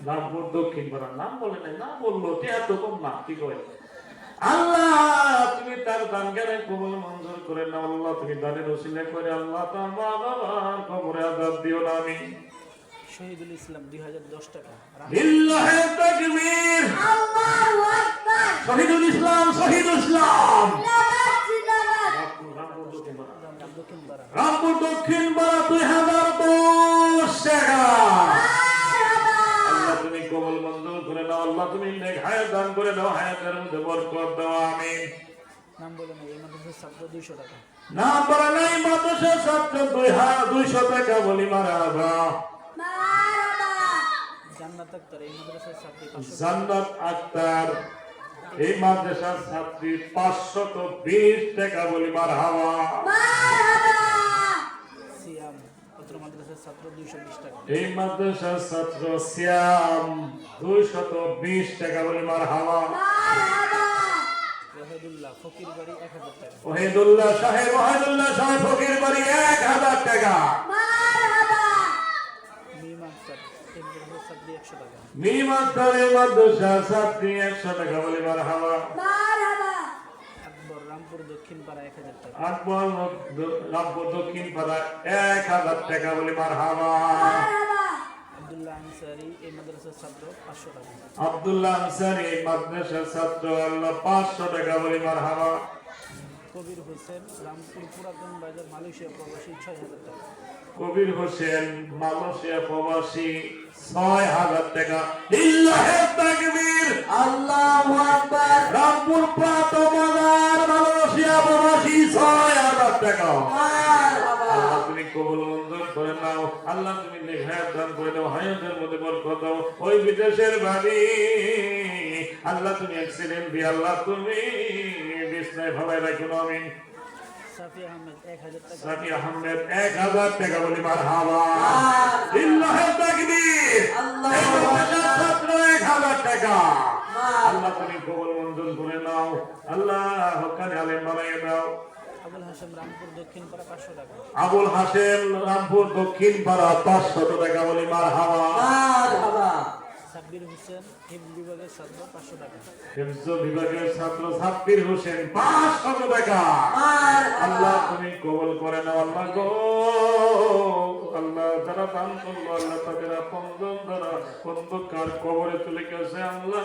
রামপুর দক্ষিণ পাড়া নাম বলে নাই, নাম বললো টিয়া তো কম না, কি কয় আল্লাহ তুমি তার দান জ্ঞানে কবুল মঞ্জুর করে নাও। আল্লাহ তুমি দানের ওসিলা করে আল্লাহ তার মা বাবার কবরে আযাব দিও না আমিন। শহীদুল ইসলাম 2010 টাকা। লিল্লাহি তাকবীর। আল্লাহু আকবার। শহীদুল ইসলাম রামপুর দক্ষিণ পাড়া 2010 টাকা। আল্লাহ তুমি কবুল মঞ্জুর করে নাও। আল্লাহ তুমি নেক হায়াত দান করে দাও, হায়াতের মধ্যে বরকত দাও আমিন। নাম বলে নাই এই মাদ্রাসার ছাত্র 200 টাকা। নাম বলে নাই মাদ্রাসার ছাত্র 200 টাকা বলি মারহাবা। জান্নাত আক্তার এই মাদ্রাসার ছাত্রী 500 এই মাদ্রাসার ছাত্রী 520 টাকা বলি মারহাবা। সিয়াম পত্র মাদ্রাসার ছাত্র 220 টাকা। এই মাদ্রাসার ছাত্র সিয়াম 220 টাকা বলি মারহাবা। ওয়াহিদুল্লাহ ফকির বাড়ি 1000 টাকা। ওয়াহিদুল্লাহ সাহেব ফকির বাড়ি 1000 টাকা। মারহাবা। মিম আক্তার এই মাদ্রাসার ছাত্রী 100 টাকা বলি মারহাবা। আকবর রামপুর দক্ষিণ পাড়া 1000 টাকা। আকবর রামপুর দক্ষিণ পাড়া 1000 টাকা বলি মারহাবা। আব্দুল্লাহ আনসারী এই মাদ্রাসার ছাত্র 500 টাকা। আব্দুল্লাহ আনসারী এই মাদ্রাসার ছাত্র 500 টাকা বলি মারহাবা। কবির হোসেন রামপুর পুরাতন বাজার মালয়েশিয়া প্রবাসী 6000 টাকা। কবির হোসেন মালয়েশিয়া প্রবাসী 6000 টাকা। লিল্লাহি তাকবীর। আল্লাহু আকবার। রামপুর পুরাতন বাজার মালয়েশিয়া প্রবাসী 6000 টাকা। আল্লাহ তুমি কবুল মঞ্জুর করে নাও। আল্লাহ তুমি নেক হায়াত দান করে দাও, হায়াতের মধ্যে বরকত দাও। ওই বিদেশের বাড়ি আল্লাহ তুমি এক্সিলেন্ট দি, আল্লাহ তুমি বিছনায় ভালাই রাখো আমিন। সাফিয়া আহমেদ 1000 টাকা বলি মারহাবা। লিল্লাহি তাকবীর। আল্লাহু আকবার। ছাত্র 1000 টাকা। আল্লাহ তুমি কবুল মঞ্জুর করে নাও। আল্লাহ হক্কানি আলেম বানাইয়ে দাও। আবুল হাশেম রামপুর দক্ষিণ পাড়া 500 টাকা। আবুল হাশেম রামপুর দক্ষিণ পাড়া 500 টাকা বলি মারহাবা। মারহাবা। সাব্বির হোসেন হিফজ বিভাগের ছাত্র 500 টাকা। হিফজ বিভাগের ছাত্র সাব্বির হোসেন 500 টাকা। আল্লাহ তুমি কবুল করে নাও আল্লাহ গো। আল্লাহ যারা দান করলো আল্লাহ তাদের আপনজন দ্বারা অন্ধকার কবরে চলে গেছে আল্লাহ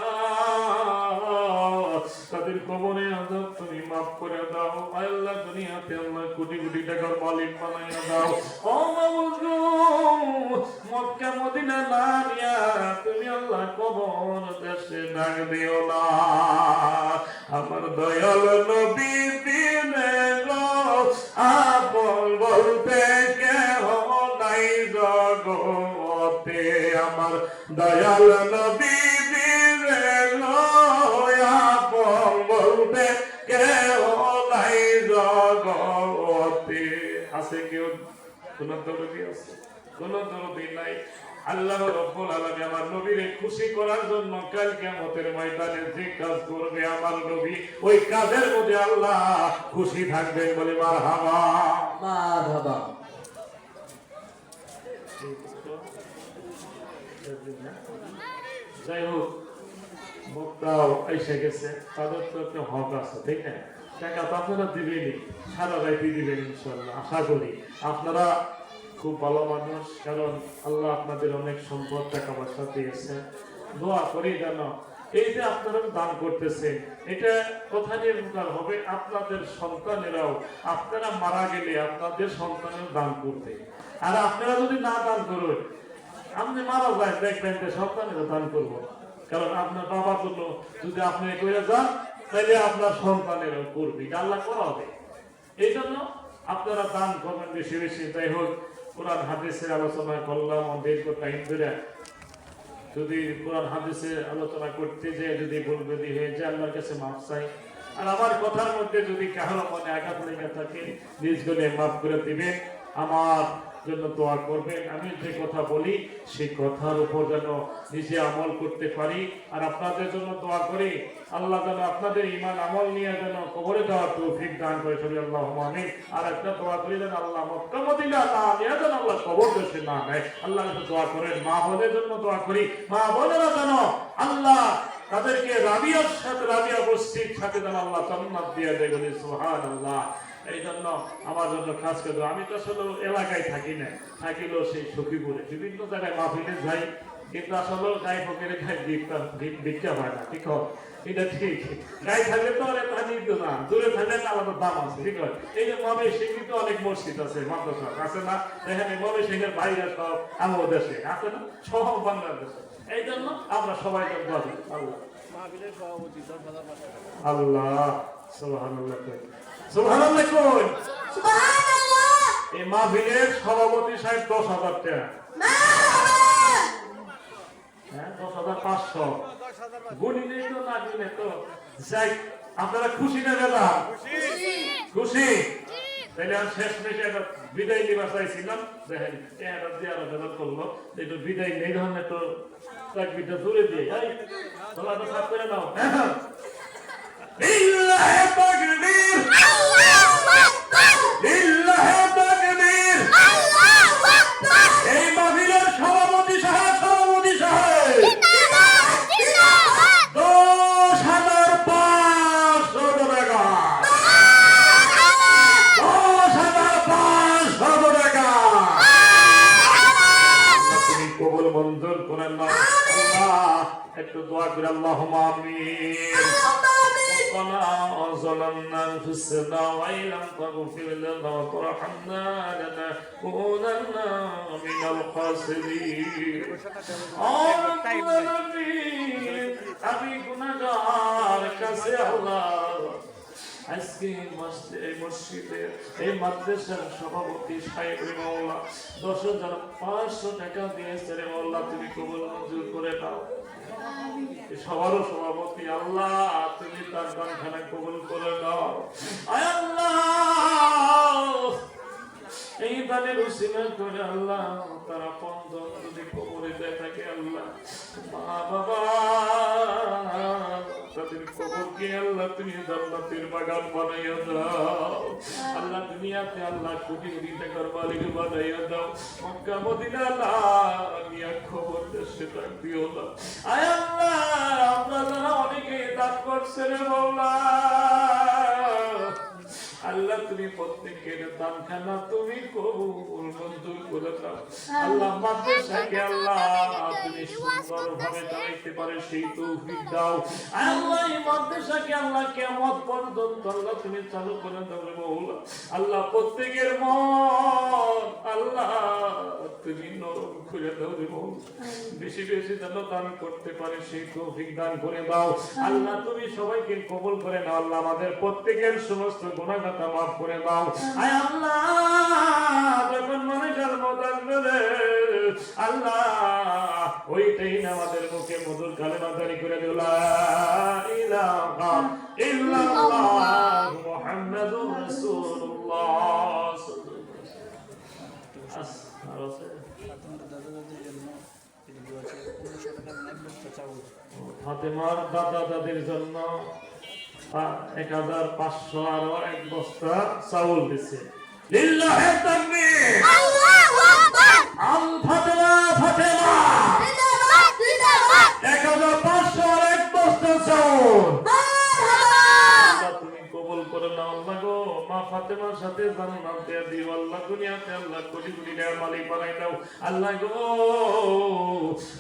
তাদের কবরে আযাব তুমি মাফ করে দাও। আল্লাহ দুনিয়াতে আল্লাহ কোটি কোটি টাকার মালিক বানাইয়া দাও। ও মাবুদ গো, মক্কা মদিনা না নিয়া তুমি আল্লাহ কবর দেশে ডাক দিও না। আমার দয়াল নবী দিনে গো আপন বলতে কেহ নাই জগতে। আমার দয়াল নবী দিনে গো আপন বলতে কেহ নাই জগতে। আছে কেউ? কোন দরদি আছে? কোন দরদি নাই। আল্লাহ রাব্বুল আলামিন আমার নবীকে খুশি করার জন্য কাল কিয়ামতের ময়দানে যে কাজ করবে আমার নবী ওই কাজের মধ্যে আল্লাহ খুশি থাকবেন বলে মারহাবা মারহাবা। যাই হোক, বক্তাও এসে গেছে, তাদের তো একটা হক আছে, ঠিক না? টাকা তো আপনারা দিবেনই, সারা রাইতে দিবেন ইনশাল্লাহ। আশা করি আপনারা খুব ভালো মানুষ, কারণ আল্লাহ আপনাদের অনেক সম্পদ টাকা পয়সা দিয়েছেন। দোয়া করি যেন এই যে আপনারা দান করতেছেন এটা কথা নির্ভর হবে আপনাদের সন্তানেরাও আপনারা মারা গেলে আপনাদের সন্তানের দান করবে। আর আপনারা যদি না দান করবেন, আপনি মারা যায় দেখবেন যে সন্তানেরা দান করবো, কারণ আপনার বাবার জন্য যদি আপনি করে যান তাহলে আপনার সন্তানেরাও করবে, আল্লাহ করা হবে। এই জন্য আপনারা দান করবেন বেশি বেশি। যাই হোক, কোরআন হাদিসের আলোচনা করলাম দীর্ঘ টাইম ধরে। যদি কোরআন হাদিসের আলোচনা করতে যে যদি বলবে দিয়ে যে আল্লাহর কাছে মাফ চাই, আর আমার কথার মধ্যে যদি কারো মনে আঘাত লেগে থাকে নিজ গলে মাফ করে দিবেন, আমার জন্য দোয়া করবেন। আমি যে কথা বলি সেই কথার উপর যেন নিজে আমল করতে পারি। আর আপনাদের জন্য দোয়া করি আল্লাহ যেন আপনাদের ঈমান আমল নিয়ে যেন কবরে যাওয়ার তৌফিক দান করে। সবাই আল্লাহুম্মা আমিন। আর একটা দোয়া করি যেন আল্লাহ মক্কা মদিনা না নিয়ে যেন আল্লাহ কবর দেশে না নেয়। আল্লাহর কাছে দোয়া করেন। মা বোনের জন্য দোয়া করি, মা বোনেরা যেন আল্লাহ তাদেরকে রাবিয়ার সাথে রাবিয়া বস্তির সাথে যেন আল্লাহ জান্নাত দিয়ে দেয়। বলি সুবহানাল্লাহ। এই জন্য আমার জন্য খাস করে আমি তো আসলে এলাকায় থাকি না, থাকিলেও সেই সখীপুরে বিভিন্ন জায়গায় মাহফিলে যাই, কিন্তু আসলে গায়ে ফকিরে গায়ে ভিক্ষা হয় না, ঠিক হয়? এটা ঠিক। গায়ে থাকলে তো অনেক নিত না, দূরে থাকলে আলাদা দাম আছে, ঠিক হয়? এই যে মমে সিংহে তো অনেক মসজিদ আছে, মাদ্রাসা আছে না? এখানে মমে সিংহের বাইরে সব আমার দেশে আছে না, সব বাংলাদেশে। এই জন্য আমরা সবাই আল্লাহ মাহফিলের সভাপতি 10,500 টাকা। আল্লাহ সুবহানাল্লাহ সুবহানাল্লাহ কই সুবহানাল্লাহ। এই মাহফিলের সভাপতি সাহেব 10,000 টাকা। হ্যাঁ, 10,500 গুনি নেই তো, না গুনে তো যাই। আপনারা খুশি না দাদা? খুশি। তাহলে আর শেষ মেশে একটা বিদায় নিবা চাইছিলাম, দেখেন এটা জিয়ারত করলো, একটু বিদায় নেই ধরনের একটু তাকবীরটা দূরে দিয়ে গলাটা সাফ করে নাও। লিল্লাহি তাকবীর, আল্লাহু আকবার, লিল্লাহি তাকবীর, আল্লাহু আকবার। এই মাহফিলের সভাপতি সাহেব, সভাপতি সাহেব জিন্দাবাদ, জিন্দাবাদ। 10,500 টাকা, 10,500 টাকা। তুমি কবুল মঞ্জুর করেন না আল্লাহ। একটু দোয়া করে আল্লাহুম্মা আমিন। ربنا ظلمنا أنفسنا وإن لم تغفر لنا وترحمنا لنكونن من الخاسرين। আমি গুনাহগার কাছে আল্লাহ আজকে এই মসজিদের এই মাদ্রাসার সভাপতি সাহেব মাওলা 10,500 টাকা দিয়েছে রে মাওলা, তুমি কবুল মঞ্জুর করে নাও। সবারও সভাপতি আল্লাহ, তুমি তার দানখানা কবুল করে নাও। আয় আল্লাহ, এই দানের উসিলা করে আল্লাহ তারা পঞ্জন যদি কবরে দেয় থাকে আল্লাহ, মা বাবা তাদের কবরকে আল্লাহ তুমি জান্নাতের বাগান বানাইয়া দাও আল্লাহ দুনিয়াতে আল্লাহ কোটি কোটি টাকার মালিক বানাইয়া দাও মক্কা মদিনা লা নিয়া খবর দেশে ডাক দিও না আয় আল্লাহ আমরা যারা অনেকে দান করছে রে মাওলা আল্লাহ তুমি প্রত্যেকের দানখানা তুমি কবুল মঞ্জুর করে দাও আল্লাহ মাদ্রাসাকে আল্লাহ তুমি সুন্দরভাবে চালাইতে পারে সেই তৌফিক দাও আল্লাহ এই মাদ্রাসাকে আল্লাহ কিয়ামত পর্যন্ত আল্লাহ তুমি চালু করে দাও রে মাওলা আল্লাহ প্রত্যেকের মন আল্লাহ তুমি নরম করে দাও রে মাওলা বেশি বেশি যেন দান করতে পারে সেই তৌফিক দান করে দাও আল্লাহ তুমি সবাইকে কবুল করে নাও আল্লাহ আমাদের প্রত্যেকের সমস্ত গুনাহ মাফ করে দাও আয় আল্লাহ যখন মানুষের মত আসবে রে আল্লাহ ওইটাই না আমাদের মুখে মধুর কালেমা জারি করে দিও লা ইলাহা ইল্লাল্লাহ মুহাম্মাদুর রাসূলুল্লাহ ফাতেমার দাদা দাদির জন্য 1500 আর এক বস্তা চাউল দিছে লিল্লাহি তাকবীর আল্লাহু আকবার আল ফাতেমা ফাতেমা জিন্দাবাদ জিন্দাবাদ 1500 আর এক বস্তা চাউল আল্লাহ তুমি কবুল করে নাও আল্লাহ গো মা ফাতেমার সাথে জান্নাত দিয়ে দিও আল্লাহ দুনিয়াতে আল্লাহ কোটি কোটি টাকার মালিক বানাই দাও আল্লাহ গো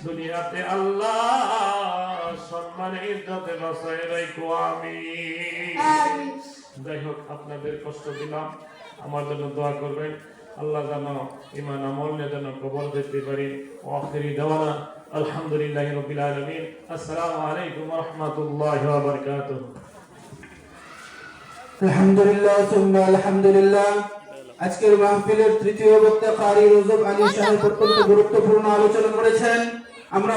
দুনিয়াতে আল্লাহ সম্মানে ইজ্জতে বাঁচায় রাখো আমিন যাই হোক আপনাদের কষ্ট দিলাম আমার জন্য দোয়া করবেন আল্লাহ যেন ঈমান আমল নিয়ে যেন কবর দিতে পারি আখিরি দাওয়ানা আলহামদুলিল্লাহি রাব্বিল আলামিন আসসালামু আলাইকুম ওয়া রাহমাতুল্লাহি ওয়া বারাকাতুহু আলহামদুলিল্লাহ সুম্মা আলহামদুলিল্লাহ আজকের মাহফিলের তৃতীয় বক্তা কারি রজব আলী সাহেব অত্যন্ত গুরুত্বপূর্ণ আলোচনা করেছেন আমরা